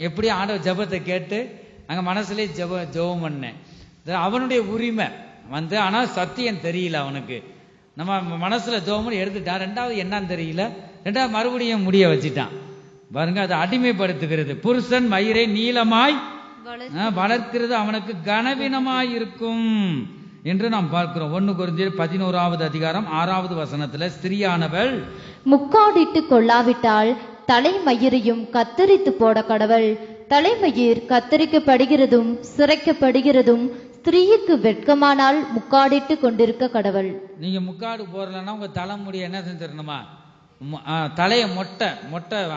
எப்படி ஆண்டவர் ஜபத்தை கேட்டு அங்கே மனசுலேயே ஜெபம் பண்ணேன். அவனுடைய உரிமை வந்து, ஆனால் சத்தியம் தெரியல அவனுக்கு. நம்ம மனசுல ஜெபம் எடுத்துட்டான். ரெண்டாவது என்னன்னு தெரியல, ரெண்டாவது மறுபடியும் முடிய வச்சுட்டான் பாருங்க. அது அடிமைப்படுத்துகிறது. புருஷன் மயிரை நீளமாய் வளர்க்கிறது அவனுக்கு கனவீனமாய் இருக்கும் என்று நாம் பார்க்கிறோம். 1 கொரிந்தியர் 11வது அதிகாரம் 6வது வசனத்துல, ஸ்திரியானவள் முக்காடிட்டு கொள்ளாவிட்டால் தலைமயிரையும் கத்தரித்து போட கடவள். தலைமயிர் கத்தரிக்கப்படுகிறதும் சிரைக்கப்படுகிறதும் ஸ்திரீக்கு வெட்கமானால் முக்காடிட்டு கொண்டிருக்க கடவள். நீங்க முக்காடு போடலன்னா உங்க தலைமுடிய என்ன செஞ்சிடணுமா? தலைய மொட்டை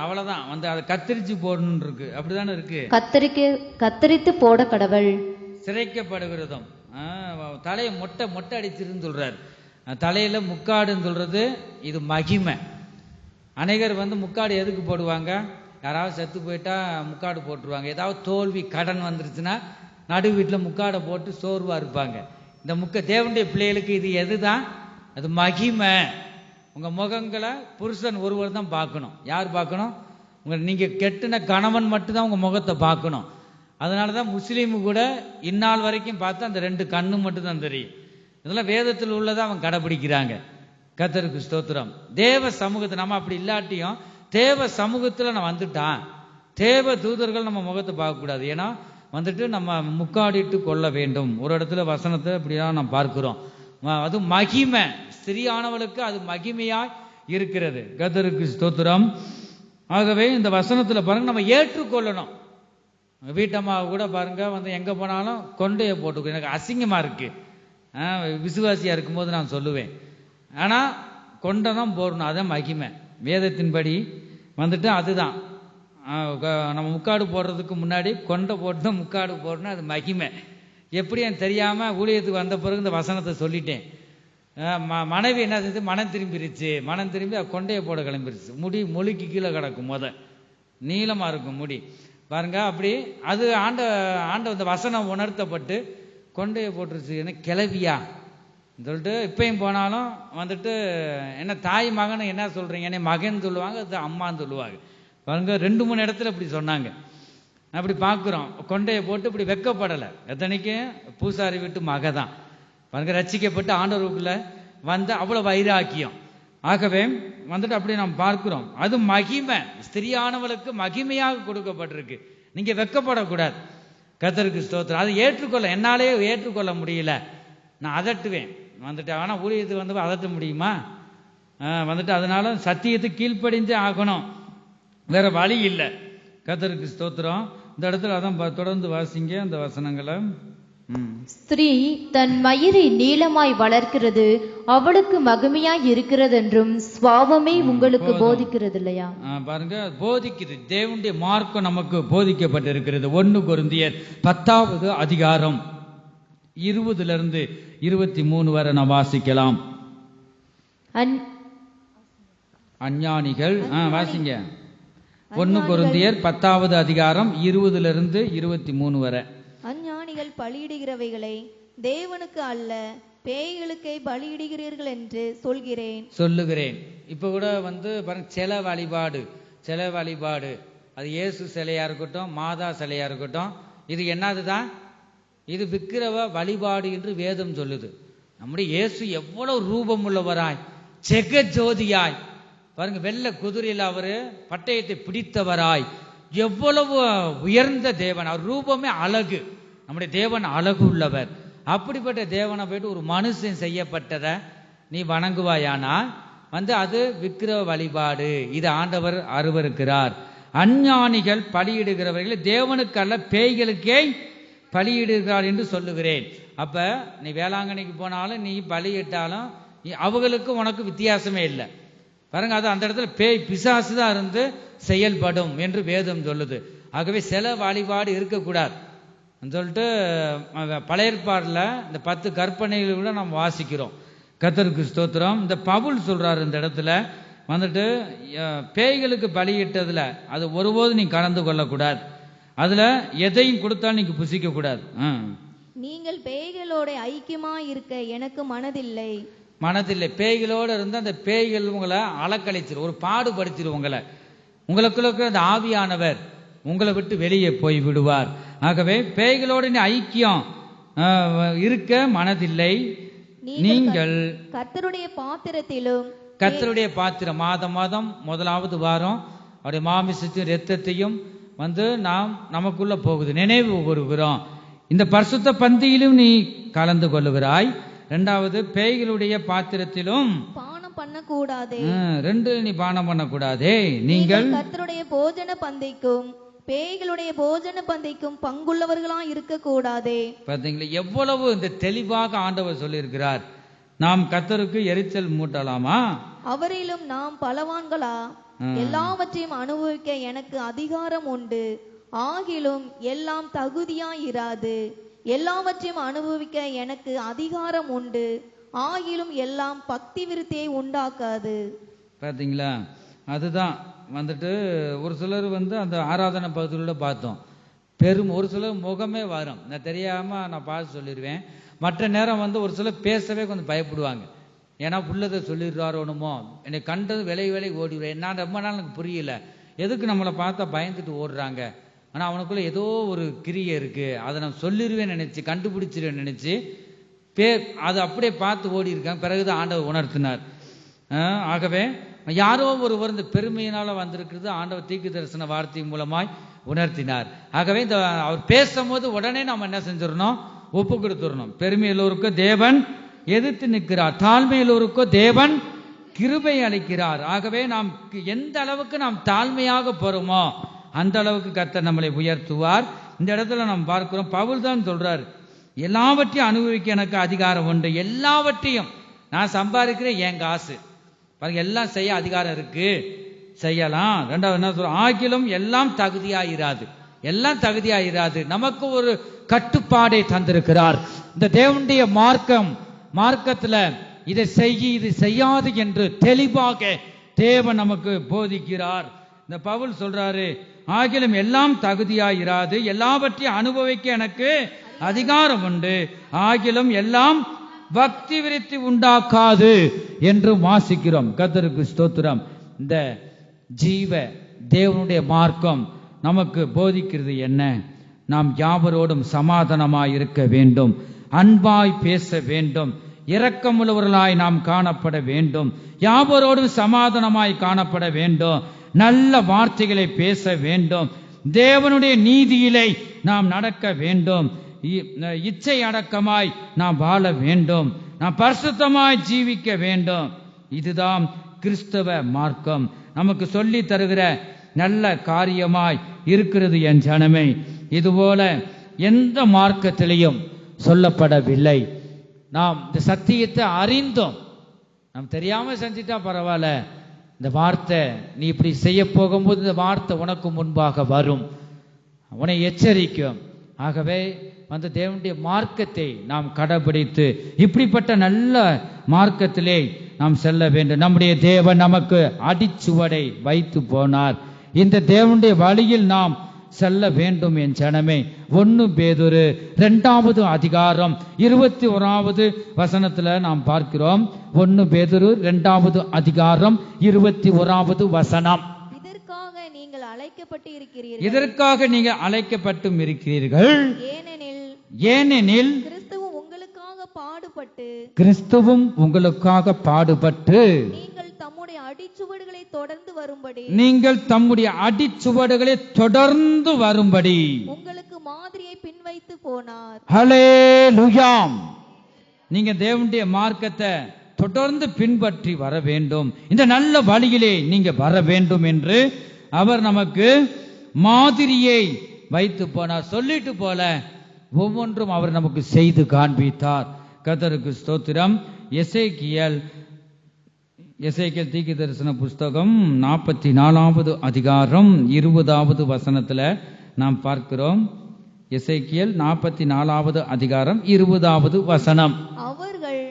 அவ்வளவுதான் வந்து அதை கத்தரிச்சு போடணும் இருக்கு, அப்படிதானே இருக்கு. கத்தரித்து போட கடவள். சிரைக்கப்படுகிறதும் தலையை மொட்டை அடிச்சிருன்னு சொல்றாரு. தலையில முக்காடுன்னு சொல்றது இது மகிமை. அநேகர் வந்து முக்காடு எதுக்கு போடுவாங்க? யாராவது செத்து போயிட்டா முக்காடு போட்டுருவாங்க. ஏதாவது தோல்வி கடன் வந்துருச்சுன்னா நடு வீட்டில் முக்காடை போட்டு சோர்வா இருப்பாங்க. இந்த தேவனுடைய பிள்ளைகளுக்கு இது எதுதான்? அது மகிமை. உங்க முகங்களை புருஷன் ஒருவர் தான் பார்க்கணும். யார் பார்க்கணும்? நீங்க கெட்டின கணவன் மட்டும்தான் உங்க முகத்தை பார்க்கணும். அதனாலதான் முஸ்லீமு கூட இந்நாள் வரைக்கும் பார்த்தா அந்த 2 கண்ணு மட்டும் தான் தெரியும். இதெல்லாம் வேதத்தில் உள்ளதை அவன் கடைபிடிக்கிறாங்க. கர்த்தருக்கு ஸ்தோத்திரம். தேவ சமூகத்தை நம்ம அப்படி இல்லாட்டியும் தேவ சமூகத்துல நான் வந்துட்டான், தேவ தூதர்கள் நம்ம முகத்தை பார்க்கக்கூடாது. ஏன்னா வந்துட்டு நம்ம முக்காடிட்டு கொள்ள வேண்டும். ஒரு இடத்துல வசனத்தை அப்படிதான் நாம் பார்க்கிறோம். அது மகிமை. ஸ்திரியானவளுக்கு அது மகிமையாய் இருக்கிறது. கர்த்தருக்கு ஸ்தோத்திரம். ஆகவே இந்த வசனத்துல பாருங்க, நம்ம ஏற்றுக்கொள்ளணும். வீட்டம்மா கூட பாருங்க வந்து எங்க போனாலும் கொண்டையை போட்டுக்கோ, எனக்கு அசிங்கமா இருக்கு. விசுவாசியா இருக்கும்போது நான் சொல்லுவேன், ஆனா கொண்டை தான் போடணும், அதான் மகிமை. வேதத்தின்படி வந்துட்டு அதுதான். நம்ம முக்காடு போடுறதுக்கு முன்னாடி கொண்டை போட்டு முக்காடு போடணும், அது மகிமை. எப்படி எனக்கு தெரியாம ஊழியத்துக்கு வந்த பிறகு இந்த வசனத்தை சொல்லிட்டேன். மனைவி என்ன செஞ்சு மனம் திரும்பி கொண்டையை போட கிளம்பிருச்சு. முடி மொழிக்கு கீழே கிடக்கும், நீளமா இருக்கும் முடி பாருங்க. அப்படி அது ஆண்ட இந்த வசனம் உணர்த்தப்பட்டு கொண்டையை போட்டுருச்சு. என்ன கிளவியா சொல்லிட்டு இப்பயும் போனாலும் வந்துட்டு என்ன தாய் மகன் என்ன சொல்றீங்க, என்ன மகன் சொல்லுவாங்க, அது அம்மான்னு சொல்லுவாங்க பாருங்க. 2-3 இடத்துல இப்படி சொன்னாங்க. அப்படி பார்க்குறோம். கொண்டையை போட்டு இப்படி வெக்கப்படலை. எத்தனைக்கும் பூசாரி வீட்டு மக தான் பாருங்க, ரட்சிக்கப்பட்டு ஆண்டவருக்குள்ள வந்து அவ்வளவு வைராக்கியம். ஆகவே வந்துட்டு அப்படி நாம் பார்க்கிறோம். அது மகிமை. ஸ்திரியானவளுக்கு மகிமையாக கொடுக்கப்பட்டிருக்கு. நீங்க வெக்கப்படக்கூடாது. கர்த்தருக்கு ஸ்தோத்திரம். அதை ஏற்றுக்கொள்ள என்னாலே ஏற்றுக்கொள்ள முடியல, நான் அதட்டுவேன் வந்துட்டு. ஆனா ஊழியத்துக்கு வந்து அதட்ட முடியுமா? வந்துட்டு அதனால சத்தியத்துக்கு கீழ்ப்படிஞ்சே ஆகணும், வேற வழி இல்லை. கர்த்தருக்கு ஸ்தோத்திரம். இந்த இடத்துல அதான் தொடர்ந்து வாசிங்க அந்த வசனங்களை. ஸ்திரீ தன் மயிரை நீளமாய் வளர்க்கிறது அவளுக்கு மகிமையாய் இருக்கிறதென்றும் சுவாவமே உங்களுக்கு போதிக்கிறது இல்லையா? பாருங்க, போதிக்குது. தேவனுடைய மார்க்கம் நமக்கு போதிக்கப்பட்டிருக்கிறது. 1 கொரிந்தியர் 10வது அதிகாரம் 20 23 வரை நாம் வாசிக்கலாம். அஞ்ஞானிகள் வாசிங்க. 1 கொரிந்தியர் 10வது அதிகாரம் 20 23 வரை. அஞ்ஞானிகள் பலியிடுகிறவைகளை தேவனுக்கு அல்ல பேய்களுக்கே பலியிடுகிறீர்கள் என்று சொல்லுகிறேன். இப்ப கூட பாருங்க, சிலை வழிபாடு அது இயேசு சிலையா இருக்கட்டும், மாதா சிலையா இருக்கட்டும், இது என்னதுதான்? இது விக்கிரவ வழிபாடு என்று வேதம் சொல்லுது. நம்முடைய இயேசு எவ்வளவு ரூபம் உள்ளவராய், ஜெகஜோதியாய், பாருங்க, வெள்ளை குதிரையில் அவரு பட்டயத்தை பிடித்தவராய், எவ்வளவு உயர்ந்த தேவன். அவர் ரூபமே அழகு. நம்முடைய தேவன் அழகு உள்ளவர். அப்படிப்பட்ட தேவனை போயிட்டு ஒரு மனுஷன் செய்யப்பட்டதை நீ வணங்குவாயானா அது விக்கிரக வழிபாடு. இது ஆண்டவர் அருவருக்கிறார். அஞ்ஞானிகள் பலியிடுகிறவர்களை தேவனுக்கு அல்ல பேய்களுக்கே பலியிடுகிறார் என்று சொல்லுகிறேன். அப்ப நீ வேளாங்கண்ணிக்கு போனாலும் நீ பலியிட்டாலும் அவங்களுக்கு உனக்கு வித்தியாசமே இல்லை. பாருங்க, அது அந்த இடத்துல பேய் பிசாசு தான் இருந்து செயல்படும் என்று வேதம் சொல்லுது. ஆகவே சில வழிபாடு இருக்கக்கூடாது சொல்லிட்டு பழைய ஏற்பாடுல இந்த 10 கற்பனைகளை கூட நாம் வாசிக்கிறோம். கர்த்தருக்கு ஸ்தோத்திரம். இந்த பவுல் சொல்றாரு இந்த இடத்துல பேய்களுக்கு பலியிட்டதுல அது ஒருபோதும் நீ கலந்து கொள்ளக்கூடாது. அதுல எதையும் கொடுத்தாலும் நீங்க புசிக்க கூடாது. நீங்கள் பேய்களோட ஐக்கியமா இருக்க எனக்கு மனதில்லை. பேய்களோட இருந்து அந்த பேய்கள் உங்களை அலக்கழிச்சிரு, ஒரு பாடுபடுத்திடும் உங்களை. உங்களுக்குள்ள அந்த ஆவியானவர் உங்களை விட்டு வெளியே போய் விடுவார். ஆகவே பேய்களோட நீ ஐக்கியம் இருக்க மனதில்லை. நீங்கள் கர்த்தருடைய பாத்திரத்திலும், கர்த்தருடைய பாத்திரம் மாதம் 1வது வாரம் அவருடைய மாமிசத்தையும் இரத்தத்தையும் நாம் நமக்குள்ள போகுது, நினைவு கூறுகிறோம். இந்த பரிசுத்த பந்தியிலும் நீ கலந்து கொள்ளுகிறாய். 2வது பேய்களுடைய பாத்திரத்திலும் பானம் பண்ணக்கூடாதே. 2 நீ பானம் பண்ணக்கூடாதே. நீங்கள் கர்த்தருடைய போஜன பந்திக்கும் பேய்களுடைய போஜன பந்திக்கும் பங்குள்ளவர்களா இருக்க கூடாதே. பாத்தீங்களா எவ்வளவு இந்த தெளிவாக ஆண்டவர் சொல்லி இருக்கிறார். நாம் கர்த்தருக்கு எரிச்சல் மூட்டலாமா? அவரிலும் நாம் பலவான்களா? எல்லாவற்றையும் அனுபவிக்க எனக்கு அதிகாரம் உண்டு, ஆகிலும் எல்லாம் தகுதியாயிராது. எல்லாவற்றையும் அனுபவிக்க எனக்கு அதிகாரம் உண்டு, ஆகிலும் எல்லாம் பக்தி விருத்தியை உண்டாக்காது. பாத்தீங்களா, அதுதான் ஒரு சிலர் அந்த ஆராதனை பகுதிகளோட பார்த்தோம். ஒரு சிலர் முகமே வரும், நான் தெரியாம நான் பார்த்து சொல்லிடுவேன். மற்ற நேரம் ஒரு சிலர் பேசவே கொஞ்சம் பயப்படுவாங்க. ஏன்னா உள்ளதை சொல்லிடுறாரோனுமோ, என்னை கண்டது விலை ஓடிடுவேன். நான் ரொம்ப நாள் எனக்கு புரியல, எதுக்கு நம்மளை பார்த்தா பயந்துட்டு ஓடுறாங்க. ஆனா அவனுக்குள்ள ஏதோ ஒரு கிரியை இருக்கு, அதை நான் சொல்லிடுவேன் நினைச்சு, கண்டுபிடிச்சிருவேன் நினைச்சு அது அப்படியே பார்த்து ஓடி இருக்காங்க. பிறகுதான் ஆண்டவர் உணர்த்தினார். ஆகவே யாரோ ஒருவர் இந்த பெருமையினால வந்திருக்கிறது ஆண்டவர் தீர்க்க தரிசன வார்த்தை மூலமாய் உணர்த்தினார். ஆகவே இந்த அவர் பேசும்போது உடனே நாம் என்ன செஞ்சிடணும்? ஒப்பு கொடுத்துடணும். பெருமையிலோருக்கு தேவன் எதிர்த்து நிற்கிறார், தாழ்மையிலோருக்கு தேவன் கிருபை அளிக்கிறார். ஆகவே நாம் எந்த அளவுக்கு நாம் தாழ்மையாக போறோமோ அந்த அளவுக்கு கர்த்தர் நம்மளை உயர்த்துவார். இந்த இடத்துல நாம் பார்க்கிறோம், பவுல் தான் சொல்றார், எல்லாவற்றையும் அனுபவிக்க எனக்கு அதிகாரம் உண்டு. எல்லாவற்றையும் நான் சம்பாதிக்கிறேன், என் காசு எல்லாம் செய்ய அதிகாரம் இருக்கு, செய்யலாம். 2வது என்ன சொல்ற? ஆகிலும் எல்லாம் தகுதியாயிராது. எல்லாம் தகுதியாயிராது. நமக்கு ஒரு கட்டுப்பாடை தந்திருக்கிறார். இந்த தேவனுடைய மார்க்கத்துல இதை செய்ய இது செய்யாது என்று தெளிவாக தேவன் நமக்கு போதிக்கிறார். இந்த பவுல் சொல்றாரு, ஆகிலும் எல்லாம் தகுதியாயிராது, எல்லாவற்றையும் அனுபவிக்க எனக்கு அதிகாரம் உண்டு, ஆகிலும் எல்லாம் பக்தி விருத்தி உண்டாக்காது என்று வாசிக்கிறோம். கர்த்தருக்கு ஸ்தோத்திரம். இந்த ஜீவ தேவனுடைய மார்க்கம் நமக்கு போதிக்கிறது என்ன? நாம் யாவரோடும் சமாதானமாய் இருக்க வேண்டும், அன்பாய் பேச வேண்டும், இரக்கமுள்ளவர்களாய் நாம் காணப்பட வேண்டும், யாவரோடும் சமாதானமாய் காணப்பட வேண்டும், நல்ல வார்த்தைகளை பேச வேண்டும், தேவனுடைய நீதியிலே நாம் நடக்க வேண்டும், இச்சை அடக்கமாய் நாம் வாழ வேண்டும், நாம் பரிசுத்தமாய் ஜீவிக்க வேண்டும். இதுதான் கிறிஸ்தவ மார்க்கம் நமக்கு சொல்லி தருகிற நல்ல காரியமாய் இருக்கிறது. என் ஜனமே, இதுபோல எந்த மார்க்கத்திலையும் சொல்லப்படவில்லை. நாம் இந்த சத்தியத்தை அறிந்தோம், நாம் தெரியாம செஞ்சிட்டா பரவாயில்ல, இந்த வார்த்தை நீ இப்படி செய்ய போகும்போது இந்த வார்த்தை உனக்கு முன்பாக வரும், உன்னை எச்சரிக்கும். ஆகவே அந்த தேவனுடைய மார்க்கத்தை நாம் கடைபிடித்து இப்படிப்பட்ட நல்ல மார்க்கத்திலே நாம் செல்ல வேண்டும். நம்முடைய தேவன் நமக்கு அடிச்சுவடை வைத்து போனார். இந்த தேவனுடைய வழியில் நாம் செல்ல வேண்டும் என் ஜனமே. 1 பேதுரு 2வது அதிகாரம் 21வது வசனத்துல நாம் பார்க்கிறோம். 1 பேதுரு 2வது அதிகாரம் 21வது வசனம். இதற்காக நீங்கள் அழைக்கப்பட்டும் இருக்கிறீர்கள். ஏனெனில் கிறிஸ்துவும் உங்களுக்காக பாடுபட்டு நீங்கள் தம்முடைய அடிச்சுவடுகளை தொடர்ந்து வரும்படி உங்களுக்கு மாதிரியை பின்வைத்து போனார். ஹல்லேலூயா. நீங்க தேவனுடைய மார்க்கத்தை தொடர்ந்து பின்பற்றி வர வேண்டும், இந்த நல்ல வழியிலே நீங்க வர வேண்டும் என்று அவர் நமக்கு மாதிரியை வைத்து போனார். சொல்லிட்டு போல ஒவ்வொன்றும் அவர் நமக்கு செய்து காண்பித்தார். கர்த்தருக்கு ஸ்தோத்திரம். எசேக்கியேல் தீர்க்க தரிசன புஸ்தகம் 44வது அதிகாரம் 20வது வசனத்துல நாம் பார்க்கிறோம். எசேக்கியேல் 44வது அதிகாரம் 20வது வசனம். அவர்கள்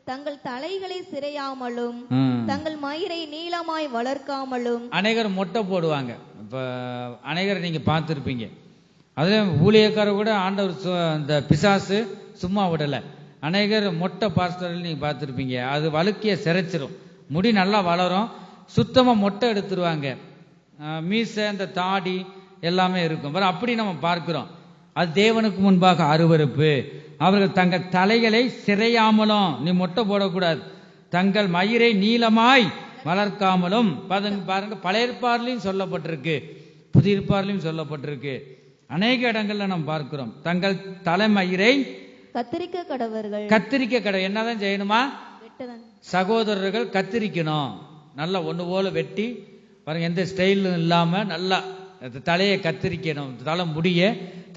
தங்கள் தலைகளை சிரையாமலும் தங்கள் மயிரை நீளமாய் வளர்க்காமலும். அநேகர் மொட்டை போடுவாங்க. இப்ப அநேகர் நீங்க பார்த்திருப்பீங்க. அதுல ஊழியக்காரர் கூட ஆண்டவர் இந்த பிசாசு சும்மா விடல. அநேகர் மொட்டை பாஸ்டர்கள் நீங்க பார்த்திருப்பீங்க. அது வழுக்கிய சிரைச்சிரும், முடி நல்லா வளரும், சுத்தமா மொட்டை எடுத்துருவாங்க, மீசை இந்த தாடி எல்லாமே இருக்கும். அப்படி நம்ம பார்க்கிறோம். அது தேவனுக்கு முன்பாக அருவருப்பு. அவர்கள் தங்கள் தலைகளை சிரையாமலும், நீ மொட்டை போடக்கூடாது, தங்கள் மயிரை நீளமாய் வளர்க்காமலும். பாருங்க, பழைய ஏற்பாட்டிலையும் சொல்லப்பட்டிருக்கு, புதிய ஏற்பாட்டிலையும் சொல்லப்பட்டிருக்கு. அநேக இடங்கள்ல நம்ம பார்க்கிறோம். தங்கள் தலைமயிரை கத்திரிக்க கடவர். என்னதான் செய்யணுமா? சகோதரர்கள் கத்திரிக்கணும். நல்லா ஒண்ணு போல வெட்டி பாருங்க, எந்த ஸ்டைலும் இல்லாம நல்லா தலையை கத்திரிக்கணும்.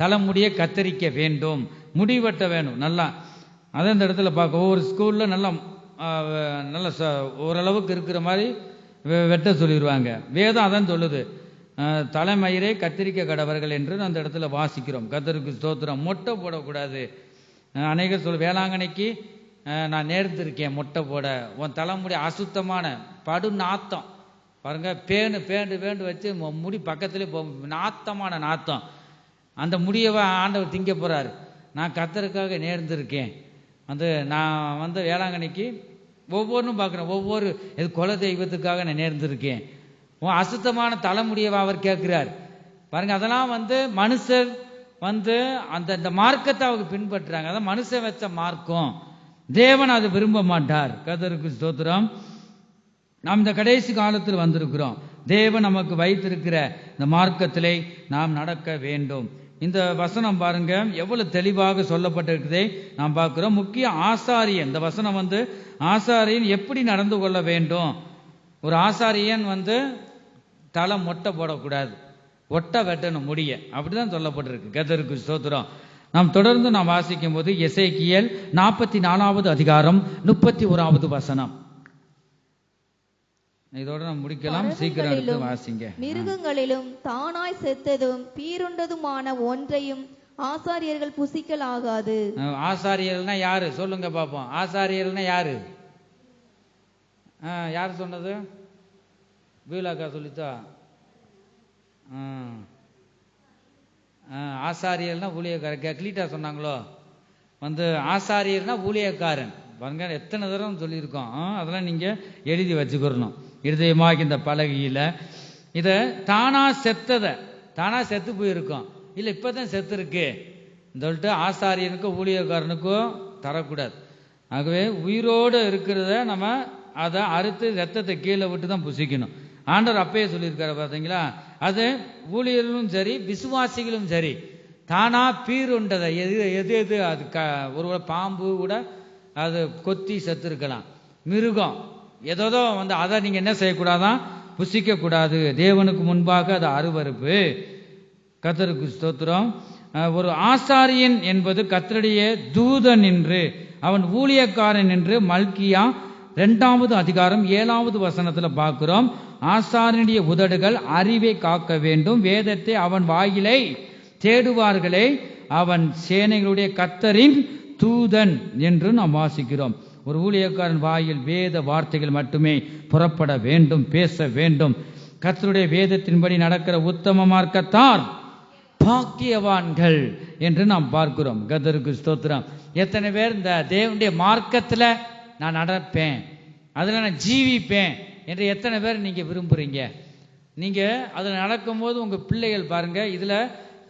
தலைமுடிய கத்தரிக்க வேண்டும், முடி வெட்ட வேணும் நல்லா. அதை இந்த இடத்துல பார்க்க ஒவ்வொரு ஸ்கூல்ல நல்லா நல்ல ஓரளவுக்கு இருக்கிற மாதிரி வெட்ட சொல்லிடுவாங்க. வேதம் அதான் சொல்லுது, தலைமயிரை கத்திரிக்க கடவர்கள் என்று அந்த இடத்துல வாசிக்கிறோம். கர்த்தருக்கு ஸ்தோத்திரம். மொட்டை போடக்கூடாது. அநேகர் வேளாங்கண்ணிக்கு நான் நேர்ந்திருக்கேன் மொட்டை போட. உன் தலைமுடி அசுத்தமான படு நாத்தம் பாருங்க, பேண்டு வச்சு முடி பக்கத்திலே நாத்தமான நாத்தம். அந்த முடியவ ஆண்டவர் திங்க போறாரு. நான் கர்த்தருக்காக நேர்ந்திருக்கேன். நான் வேளாங்கண்ணிக்கு ஒவ்வொன்றும் பார்க்குறேன். ஒவ்வொரு குல தெய்வத்துக்காக நான் நேர்ந்திருக்கேன். உன் அசுத்தமான தலைமுடியவா அவர் கேட்கிறார் பாருங்க. அதெல்லாம் மனுஷர் அந்த மார்க்கத்தை அவங்க பின்பற்றுறாங்க. அதான் மனுஷன் வச்ச மார்க்கம். தேவன் அதை விரும்ப மாட்டார். கர்த்தருக்கு ஸ்தோத்திரம். நாம் இந்த கடைசி காலத்தில் வந்திருக்கிறோம். தேவன் நமக்கு வைத்திருக்கிற இந்த மார்க்கத்திலே நாம் நடக்க வேண்டும். இந்த வசனம் பாருங்க எவ்வளவு தெளிவாக சொல்லப்பட்டிருக்கிறதை நாம் பார்க்கிறோம். முக்கிய ஆசாரியன், இந்த வசனம் ஆசாரியன் எப்படி நடந்து கொள்ள வேண்டும். ஒரு ஆசாரியன் தலை மொட்டை போடக்கூடாது, ஒட்டை வெட்டணும் முடிய, அப்படிதான் சொல்லப்பட்டிருக்கு. கர்த்தருக்கு ஸ்தோத்திரம். நாம் தொடர்ந்து நாம் வாசிக்கும் போது எசேக்கியேல் 44வது அதிகாரம் 31வது வசனம். இதோட நாம் முடிக்கலாம். சீக்கிரம் எடுத்து வாசிங்க. மிருகங்களிலும் தானாய் செத்ததும் பீருண்டதுமான ஒன்றையும் ஆசாரியர்கள் புசிக்கல் ஆகாது. ஆசாரியர்கள்னா யாரு சொல்லுங்க பாப்போம். ஆசாரியர்கள்னா யாரு? யாரு சொன்னது? வீலாக்கா சொல்லித்தா. ஆசாரியர்னா ஊழியக்காரன். கிளீட்டா சொன்னாங்களோ? ஆசாரியர்னா ஊழியக்காரன். பாருங்க எத்தனை தடவை சொல்லியிருக்கோம். அதெல்லாம் நீங்க எழுதி வச்சுக்கிறணும் இருதயமாக இந்த பலகையில. இத தானா செத்து போயிருக்கோம், இல்ல இப்பதான் செத்து இருக்கு சொல்லிட்டு ஆசாரியனுக்கும் ஊழியக்காரனுக்கும் தரக்கூடாது. ஆகவே உயிரோடு இருக்கிறத நம்ம அதை அறுத்து ரத்தத்தை கீழே விட்டு தான் புசிக்கணும். ஆண்டவர் அப்பயே சொல்லியிருக்காரு பார்த்தீங்களா? அது ஊழியர்களும் சரி விசுவாசிகளும் சரி தானா பீருண்டதை எது அது ஒரு பாம்பு கூட அது கொத்தி செத்து இருக்கலாம், மிருகம் ஏதோ அதை நீங்க என்ன செய்யக்கூடாதான்? புசிக்க கூடாது. தேவனுக்கு முன்பாக அது அருவருப்பு. கர்த்தருக்கு ஸ்தோத்திரம். ஒரு ஆசாரியன் என்பது கர்த்தருடைய தூதன் என்று, அவன் ஊழியக்காரன் என்று மல்கியா 2வது அதிகாரம் 7வது வசனத்துல பார்க்கிறோம். ஆசாரியனுடைய உதடுகள் அறிவை காக்க வேண்டும், வேதத்தை அவன் வாயிலை தேடுவார்களே, அவன் சேனைகளுடைய கர்த்தரின் தூதன் என்று நாம் வாசிக்கிறோம். ஒரு ஊழியக்காரன் வாயில் வேத வார்த்தைகள் மட்டுமே புறப்பட வேண்டும், பேச வேண்டும். கர்த்தருடைய வேதத்தின்படி நடக்கிற உத்தம மார்க்கத்தார் பாக்கியவான்கள் என்று நாம் பார்க்கிறோம். கர்த்தருக்கு ஸ்தோத்திரம். எத்தனை பேர் இந்த தேவனுடைய மார்க்கத்துல நான் நடப்பேன், அதுல நான் ஜீவிப்பேன் என்று எத்தனை பேர் நீங்க விரும்புறீங்க? நீங்க அதுல நடக்கும்போது உங்க பிள்ளைகள் பாருங்க, இதுல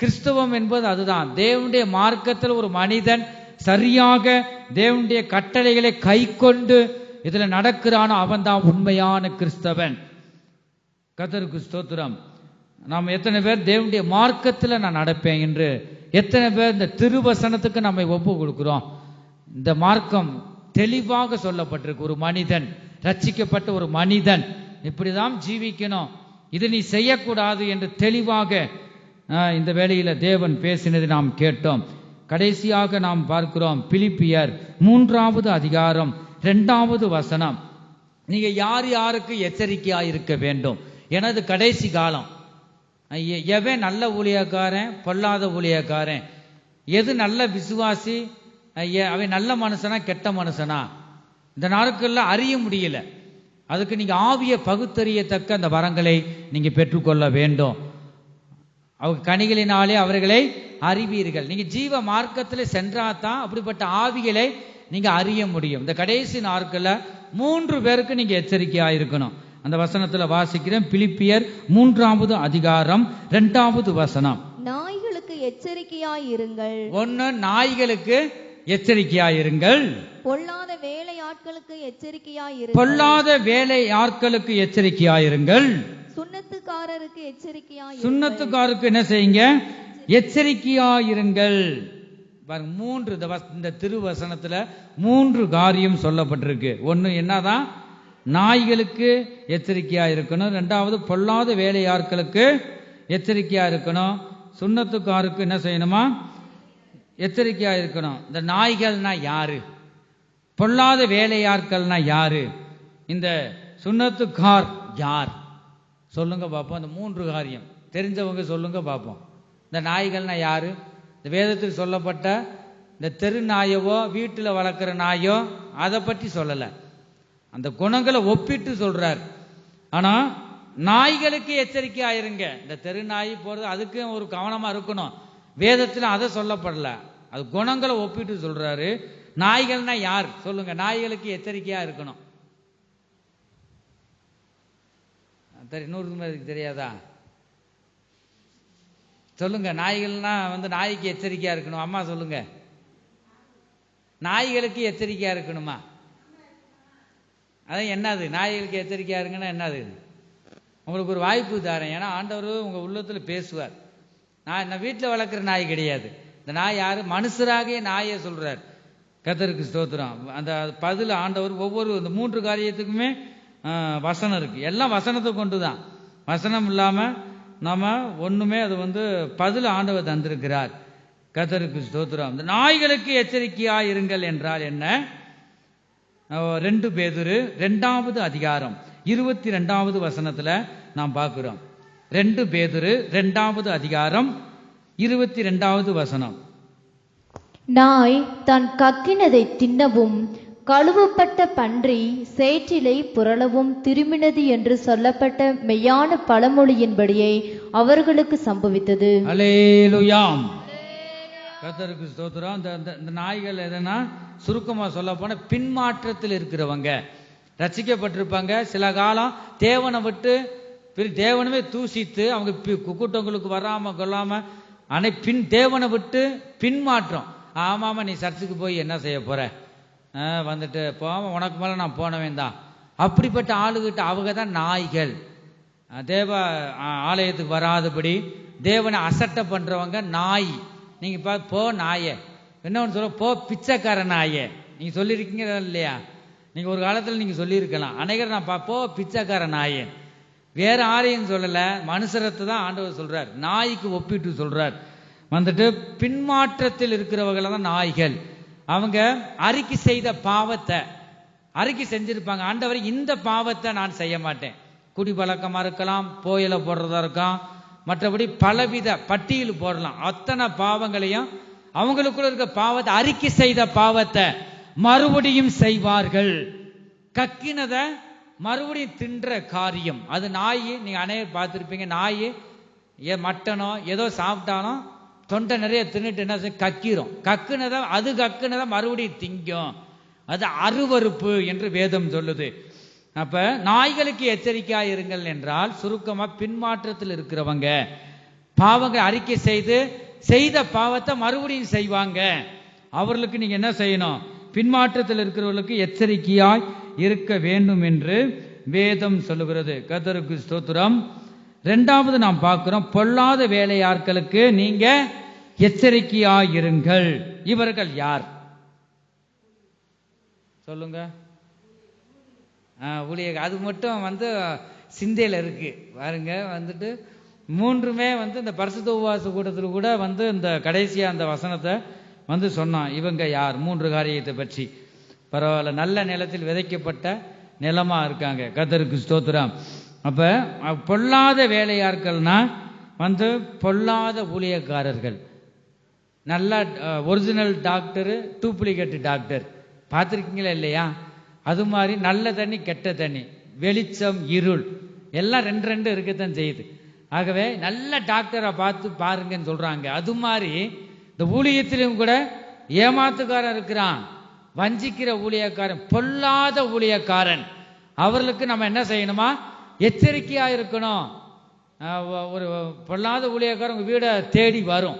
கிறிஸ்தவம் என்பது அதுதான். தேவனுடைய மார்க்கத்தில் ஒரு மனிதன் சரியாக தேவனுடைய கட்டளைகளை கை கொண்டு இதுல நடக்கிறானோ அவன் தான் உண்மையான கிறிஸ்தவன். கர்த்தருக்கு ஸ்தோத்திரம். நாம் எத்தனை பேர் தேவனுடைய மார்க்கத்தில் நான் நடப்பேன் என்று எத்தனை பேர் இந்த திருவசனத்துக்கு நம்மை ஒப்பு கொடுக்கிறோம்? இந்த மார்க்கம் தெளிவாக சொல்லப்பட்டிருக்கு. ஒரு மனிதன், ரட்சிக்கப்பட்ட ஒரு மனிதன் இப்படிதான் ஜீவிக்கணும், இது நீ செய்யக்கூடாது என்று தெளிவாக இந்த வேளையில தேவன் பேசினதை நாம் கேட்டோம். கடைசியாக நாம் பார்க்கிறோம் பிலிப்பியர் 3வது அதிகாரம் 2வது வசனம். நீங்க யார் யாருக்கு எச்சரிக்கையா இருக்க வேண்டும்? எனது கடைசி காலம். எவன் நல்ல ஊழியக்காரன், பொல்லாத ஊழியக்காரன், எது நல்ல விசுவாசி, அவன் நல்ல மனுஷனா கெட்ட மனுஷனா, இந்த நாட்கள்ல அறிய முடியல. அதுக்கு நீங்க ஆவிய பகுத்தறியத்தக்க அந்த வரங்களை நீங்க பெற்றுக்கொள்ள வேண்டும். அவங்க கனிகளினாலே அவர்களை அறிவீர்கள். நீங்க ஜீவ மார்க்கத்தில் சென்றாதான் அப்படிப்பட்ட ஆவிகளை நீங்க அறிய முடியும். இந்த கடைசி நாட்கள்ல 3 பேருக்கு நீங்க எச்சரிக்கையா இருக்கணும். அந்த வசனத்துல வாசிக்கிறேன். பிலிப்பியர் 3வது அதிகாரம் 2வது வசனம். நாய்களுக்கு எச்சரிக்கையாயிருங்கள். 1, நாய்களுக்கு எச்சரிக்கையாயிருங்கள். பொல்லாத வேலையாட்களுக்கு எச்சரிக்கையாயிருங்கள். பொல்லாத வேலையாட்களுக்கு எச்சரிக்கையாயிருங்கள். சுன்னத்துக்காரருக்கு எச்சரிக்கையாயிருங்கள். சுன்னத்துக்காருக்கு என்ன செய்யுங்க? எச்சரிக்கையாயிருங்கள். பாருங்க, 3 இந்த திருவசனத்துல 3 காரியம் சொல்லப்பட்டிருக்கு. 1 என்னதான்? நாய்களுக்கு எச்சரிக்கையா இருக்கணும். 2வது பொல்லாத வேலையாட்களுக்கு எச்சரிக்கையா இருக்கணும். சுன்னத்துக்காருக்கு என்ன செய்யணுமா? எச்சரிக்கையா இருக்கணும். இந்த நாய்கள்னா யாரு? பொல்லாத வேலையாட்கள்னா யாரு? இந்த சுன்னத்துக்கார் யார்? சொல்லுங்க பார்ப்போம். இந்த 3 காரியம் தெரிஞ்சவங்க சொல்லுங்க பார்ப்போம். இந்த நாய்கள்னா யாரு? இந்த வேதத்தில் சொல்லப்பட்ட இந்த தெரு நாயவோ வீட்டில் வளர்க்குற நாயோ அதை பற்றி சொல்லலை, அந்த குணங்களை ஒப்பிட்டு சொல்றார். ஆனா நாய்களுக்கு எச்சரிக்கையா இருங்க. இந்த தெரு நாய் போறது அதுக்கு ஒரு கவனமா இருக்கணும். வேதத்துல அதை சொல்லப்படல, அது குணங்களை ஒப்பிட்டு சொல்றாரு. நாய்கள்னா யார் சொல்லுங்க? நாய்களுக்கு எச்சரிக்கையா இருக்கணும். இன்னொரு தெரியாதா? சொல்லுங்க. நாய்கள்னா நாய்க்கு எச்சரிக்கையா இருக்கணும். அம்மா சொல்லுங்க. நாய்களுக்கு எச்சரிக்கையா இருக்கணுமா? அதான் என்னது? நாய்களுக்கு எச்சரிக்கையா இருக்குன்னா என்னது? உங்களுக்கு ஒரு வாய்ப்பு தரேன். ஏன்னா ஆண்டவர் உங்க உள்ளத்துல பேசுவார். நான் வீட்டில் வளர்க்குற நாய் கிடையாது. இந்த நாய் யாரு? மனுஷராக நாயை சொல்றார். கர்த்தருக்கு ஸ்தோத்திரம். அந்த பதில் ஆண்டவர் ஒவ்வொரு இந்த 3 காரியத்துக்குமே வசனம் இருக்கு. எல்லாம் வசனத்தை கொண்டு தான். வசனம் இல்லாம நாம ஒண்ணுமே அது பதில் ஆண்டவர் தந்திருக்கிறார். கர்த்தருக்கு ஸ்தோத்திரம். இந்த நாய்களுக்கு எச்சரிக்கையா இருங்கள் என்றால் என்ன? 2 பேதுரு 2வது அதிகாரம் 22வது வசனத்துல நாம் பார்க்கிறோம். 2 பேதுரு 2வது அதிகாரம் 22வது வசனம். நாய் தன் கக்கினதை தின்னவும் கழுவப்பட்ட பன்றி சேற்றிலை புரளவும் திரும்பினது என்று சொல்லப்பட்ட மெய்யான பழமொழியின்படியே அவர்களுக்கு சம்பவித்தது. அல்லேலூயாம். கர்த்தருக்கு ஸ்தோத்திரம். இந்த நாய்கள் எதனா சுருக்கமா சொல்ல போன பின்மாற்றத்தில் இருக்கிறவங்க. ரட்சிக்கப்பட்டிருப்பாங்க, சில காலம் தேவனை விட்டு தேவனவே தூசித்து அவங்க கூட்டங்களுக்கு வராம கொள்ளாம தேவனை விட்டு பின்மாற்றம். ஆமாமா, நீ சர்ச்சுக்கு போய் என்ன செய்ய போற, வந்துட்டு போவாம உனக்கு மேல நான் போனவேன் தான். அப்படிப்பட்ட ஆளுகிட்ட அவங்க தான் நாய்கள். தேவ ஆலயத்துக்கு வராதபடி தேவனை அசட்டை பண்றவங்க நாய். நீங்க போ நாயே, என்ன ஒன்று சொல்ல, போ பிச்சைக்கார நாயே. நீங்க சொல்லியிருக்கீங்க இல்லையா? நீங்க ஒரு காலத்துல நீங்க சொல்லியிருக்கலாம். அநேகர் நான் போ பிச்சைக்கார நாயே. வேற ஆரையும் சொல்லல, மனுஷரத்தை தான் ஆண்டவர் சொல்றார். நாய்க்கு ஒப்பிட்டு சொல்றார். வந்துட்டு பின்மாற்றத்தில் இருக்கிறவர்கள் தான் நாய்கள். அவங்க அறிக்கை செய்த பாவத்தை அறிக்கை செஞ்சிருப்பாங்க. ஆண்டவர், இந்த பாவத்தை நான் செய்ய மாட்டேன். குடிப்பழக்கமா இருக்கலாம், போயில போடுறதா இருக்கலாம், மற்றபடி பலவித பட்டியல் போடலாம். அத்தனை பாவங்களையும் அவங்களுக்குள்ள இருக்க பாவத்தை அறிக்கை செய்த பாவத்தை மறுபடியும் செய்வார்கள். கக்கினதை மறுபடியும் தின்ற காரியம் அது. நாய், நீங்க அனைவரும் பார்த்துருப்பீங்க, நாய் மட்டனோ ஏதோ சாப்பிட்டாலும் தொண்டை நிறைய தின்னுட்டு என்ன செய்யும், கக்கிறோம். கக்குனதை மறுபடியும் திங்கும். அது அருவருப்பு என்று வேதம் சொல்லுது. அப்ப நாய்களுக்கு எச்சரிக்கையா இருங்கள் என்றால் சுருக்கமா பின்மாற்றத்தில் இருக்கிறவங்க பாவங்கள் அறிக்கை செய்த பாவத்தை மறுபடியும் செய்வாங்க. அவர்களுக்கு நீங்க என்ன செய்யணும், பின்மாற்றத்தில் இருக்கிறவர்களுக்கு எச்சரிக்கையாய் இருக்க வேண்டும் என்று வேதம் சொல்லுகிறது. கர்த்தருக்கு ஸ்தோத்திரம். இரண்டாவது நாம் பார்க்கிறோம், பொல்லாத வேலையாட்களுக்கு நீங்க எச்சரிக்கையாயிருங்கள். இவர்கள் யார் சொல்லுங்க? ஊழியர். அது மட்டும் சிந்தையில இருக்கு பாருங்க. வந்துட்டு மூன்றுமே இந்த பரிசுத்த உபவாச கூட்டத்தில் கூட இந்த கடைசியா அந்த வசனத்தை சொன்னான். இவங்க யார்? மூன்று காரியத்தை பற்றி. பரவாயில்ல, நல்ல நிலத்தில் விதைக்கப்பட்ட நிலமா இருக்காங்க. கர்த்தருக்கு ஸ்தோத்திரம். அப்ப பொல்லாத வேலையாட்கள்னா பொல்லாத ஊழியக்காரர்கள். நல்ல ஒரிஜினல் டாக்டர், டூப்ளிகேட் டாக்டர் பார்த்துருக்கீங்களா இல்லையா? அது மாதிரி நல்ல தண்ணி கெட்ட தண்ணி, வெளிச்சம் இருள் எல்லாம் ரெண்டு இருக்கத்தான் செய்யுது. ஆகவே நல்ல டாக்டரை பார்த்து பாருங்கன்னு சொல்றாங்க. அது மாதிரி இந்த ஊழியத்திலும் கூட ஏமாத்துக்காரன் இருக்கிறான், வஞ்சிக்கிற ஊழியக்காரன், பொல்லாத ஊழியக்காரன். அவர்களுக்கு நம்ம என்ன செய்யணுமா, எச்சரிக்கையா இருக்கணும். ஒரு பொல்லாத ஊழியக்காரன் உங்க வீடை தேடி வரும்,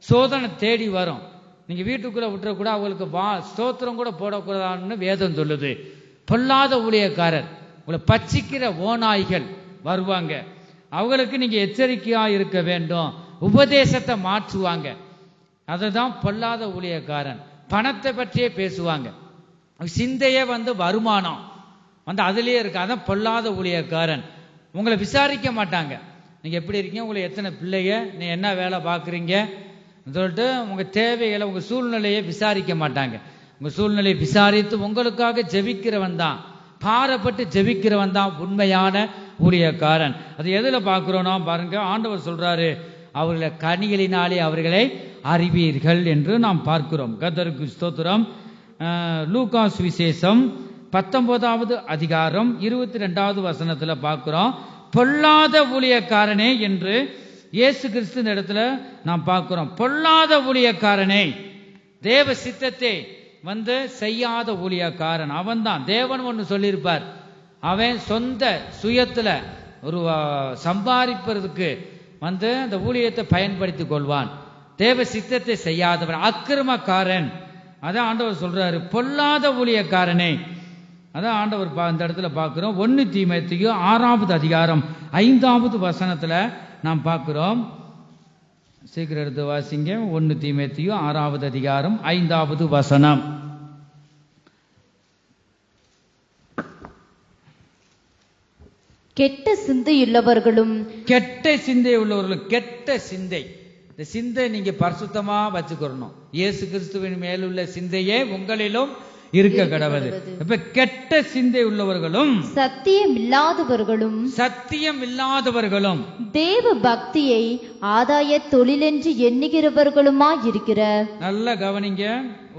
சோதனை தேடி வரும். நீங்க வீட்டுக்குள்ள விட்டுறக்கூட, அவங்களுக்கு ஸ்தோத்திரம் கூட போடக்கூடாதுன்னு வேதம் சொல்லுது. பொல்லாத ஊழியக்காரர், உங்களை பச்சிக்கிற ஓநாய்கள் வருவாங்க. அவங்களுக்கு நீங்க எச்சரிக்கையா இருக்க வேண்டும். உபதேசத்தை மாற்றுவாங்க. அதுதான் பொல்லாத ஊழியக்காரன். பணத்தை பற்றியே பேசுவாங்க. சிந்தையே வருமானம் அதுலயே இருக்கு. அதான் பொல்லாத ஊழியக்காரன். உங்களை விசாரிக்க மாட்டாங்க. நீங்க எப்படி இருக்கீங்க, உங்களுக்கு எத்தனை பிள்ளைங்க, நீ என்ன வேலை பார்க்குறீங்க சொல்லிட்டு உங்க தேவைகளை, உங்க சூழ்நிலையை விசாரிக்க மாட்டாங்க. உங்க சூழ்நிலையை விசாரித்து உங்களுக்காக ஜெபிக்கிறவன் தான், பாரப்பட்டு ஜெபிக்கிறவன் தான் உண்மையான ஊழியக்காரன். அது எதுல பார்க்கிறோம் பாருங்க. ஆண்டவர் சொல்றாரு, அவர்களை கனிகளினாலே அவர்களை அறிவீர்கள் என்று நாம் பார்க்கிறோம். கர்த்தருக்கு ஸ்தோத்திரம். லூக்கா சுவிசேஷம் 19வது அதிகாரம் 22வது வசனத்துல பார்க்கிறோம், பொல்லாத ஊழியக்காரனே என்று இயேசு கிறிஸ்து இடத்துல நாம் பார்க்கிறோம். பொல்லாத ஊழியக்காரனே, தேவ சித்தத்தை செய்யாத ஊழியக்காரன் அவன் தான். தேவன் ஒன்று சொல்லியிருப்பார், அவன் சொந்த சுயத்துல ஒரு சம்பாதிப்பதற்கு அந்த ஊழியத்தை பயன்படுத்திக் கொள்வான். தேவ சித்தத்தை செய்யாதவன் அக்கிரமக்காரன். அதான் ஆண்டவர் சொல்றாரு, பொல்லாத ஊழியக்காரனே. அதான் ஆண்டவர் இந்த இடத்துல பார்க்கிறோம். 1 தீமோத்தேயு 6வது அதிகாரம் 5வது வசனத்துல நாம் பார்க்கிறோம். சீக்கிரம் எடுத்து வாசிங்க. 1 தீமோத்தேயு 6வது அதிகாரம் 5வது வசனம். கெட்ட சிந்தையுள்ளவர்களும் கெட்ட சிந்தை. இந்த சிந்தை நீங்க பரிசுத்தமா வச்சுக்கணும். இயேசு கிறிஸ்துவின் மேலுள்ள சிந்தையே உங்களிலும் இருக்க கடவுது. இப்ப கெட்ட சிந்தை உள்ளவர்களும் சத்தியம் இல்லாதவர்களும் தேவ பக்தியை ஆதாய தொழிலென்று எண்ணுகிறவர்களுமா இருக்கிற. நல்ல கவனிங்க.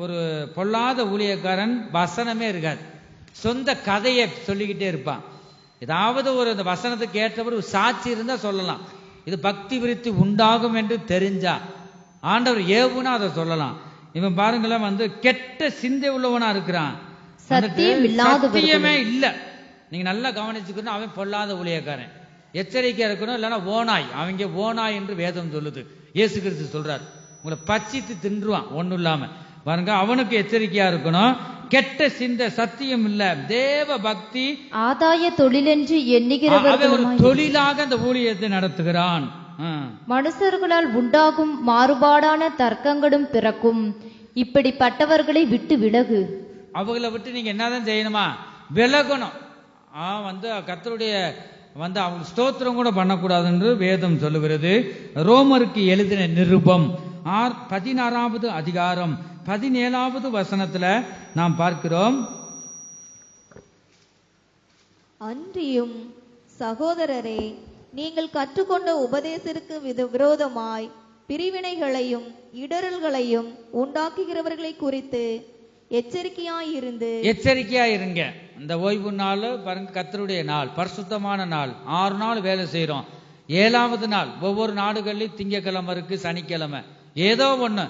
ஒரு பொல்லாத ஊழியக்காரன் வசனமே இருக்காது, சொந்த கதையை சொல்லிக்கிட்டே இருப்பான். ஏதாவது ஒரு இந்த வசனத்துக்கு ஏற்றவர் ஒரு சாட்சி இருந்தா சொல்லலாம், இது பக்தி விருத்தி உண்டாகும் என்று தெரிஞ்சா ஆண்டவர் ஏவுனா அதை சொல்லலாம். இவன் பாருங்களேன், கெட்ட சிந்தை உள்ளவனா இருக்கிறான், சத்தியமே இல்ல. நீங்க நல்லா கவனிச்சுக்கணும். அவன் பொல்லாத ஊழியக்காரன். எச்சரிக்கையா இருக்கணும், இல்லைன்னா ஓனாய். அவங்க ஓனாய் என்று வேதம் சொல்லுது. இயேசு கிறிஸ்து சொல்றார், உங்களை பச்சித்து தின்றுவான் ஒண்ணும் இல்லாம. பாருங்க, அவனுக்கு எச்சரிக்கையா இருக்கணும். கெட்ட சிந்தை, சத்தியம் இல்ல, தேவ பக்தி ஆதாய தொழிலென்று எண்ணுகிறவர்கள் ஒரு தொழிலாக அந்த ஊழியத்தை நடத்துகிறான். மனுஷர்களால் உண்டாகும் மாறுபாடான தர்க்கங்களும் பிறக்கும். இப்படிப்பட்டவர்களை விட்டு விலகு. அவங்களை விட்டு நீங்க என்னதான் செய்யணுமா, விலகணும். கர்த்தருடைய வந்து அவங்க ஸ்தோத்திரம் கூட பண்ணக்கூடாது என்று வேதம் சொல்லுகிறது. ரோமருக்கு எழுதின நிருபம் 16வது அதிகாரம் 17வது வசனத்துல நாம் பார்க்கிறோம். அன்றியும் சகோதரரே, நீங்கள் கற்றுக்கொண்ட உபதேசத்திற்கு விரோதமாய் பிரிவினைகளையும் இடரல்களையும் உண்டாக்குகிறவர்களை குறித்து எச்சரிக்கையாயிருங்க. இந்த ஓய்வு நாள் பாருங்க, கர்த்தருடைய நாள், பரிசுத்தமான நாள். 6 நாள் வேலை செய்யறோம். 7வது நாள் ஒவ்வொரு நாடுகள்லயும் திங்கக்கிழமை இருக்கு, சனிக்கிழமை ஏதோ ஒண்ணு.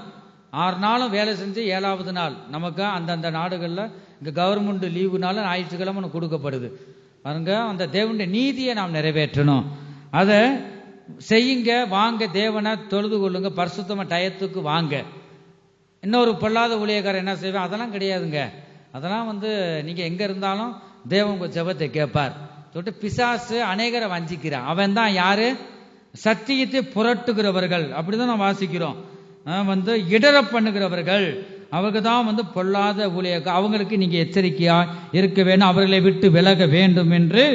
6 நாளும் வேலை செஞ்சு 7வது நாள் நமக்கு அந்தந்த நாடுகள்ல இங்க கவர்மெண்ட் லீவுனால ஞாயிற்றுக்கிழமை கொடுக்கப்படுது. பாருங்க, அந்த தேவனுடைய நீதியை நாம் நிறைவேற்றணும். அதை செய்யுங்க, வாங்க, தேவனை தொழுது கொள்ளுங்க, பரிசுத்தமா டயத்துக்கு வாங்க. இன்னொரு பொல்லாத ஊழியக்காரர் என்ன செய்வேன், அதெல்லாம் கிடையாதுங்க. அதெல்லாம் வந்து நீங்க எங்க இருந்தாலும் தேவன் உங்க ஜெபத்தை கேட்பார் சொல்லிட்டு பிசாசு அநேகரை வஞ்சிக்கிறான். அவன் தான் யாரு? சத்தியத்தை புரட்டுகிறவர்கள். அப்படிதான் நான் வாசிக்கிறோம். வந்து இடர பண்ணுகிறவர்கள், அவங்க தான் வந்து பொல்லாத ஊழியக்காரர். அவங்களுக்கு நீங்க எச்சரிக்கையா இருக்க வேண்டும், அவர்களை விட்டு விலக வேண்டும் என்று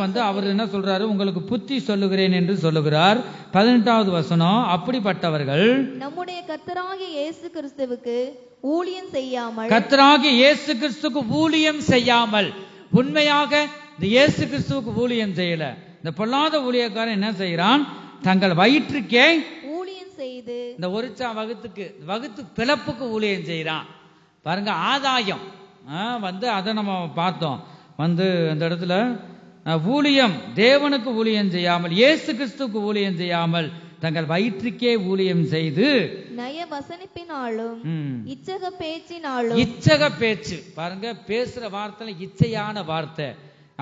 வந்து அவர் என்ன சொல்றாரு, உங்களுக்கு புத்தி சொல்லுகிறேன் என்று சொல்லுகிறார். 18வது வசனம், அப்படிப்பட்டவர்கள் நம்முடைய கர்த்தராகிய இயேசு கிறிஸ்துவுக்கு ஊழியம் செய்யாமல், கர்த்தராகிய இயேசு கிறிஸ்துவுக்கு ஊழியம் செய்யாமல், உண்மையாக இந்த இயேசு கிறிஸ்துவுக்கு ஊழியம் செய்யல. இந்த பொல்லாத ஊழியக்காரன் என்ன செய்யறான், தங்கள் வயிற்றுக்கே ஊழியம் செய்து இந்த ஒருச்சா வகுத்து பிளப்புக்கு ஊழியம் செய்யறான். பாருங்க, ஆதாயம் வந்து அதை நம்ம பார்த்தோம். வந்து அந்த இடத்துல ஊழியம், தேவனுக்கு ஊழியம் செய்யாமல், இயேசு கிறிஸ்துவுக்கு ஊழியம் செய்யாமல், தங்கள் வயிற்றுக்கே ஊழியம் செய்து நய வசனிப்பினாலும் இச்சக பேச்சினாலும், இச்சக பேச்சு பாருங்க, பேசுற வார்த்தை இச்சையான வார்த்தை.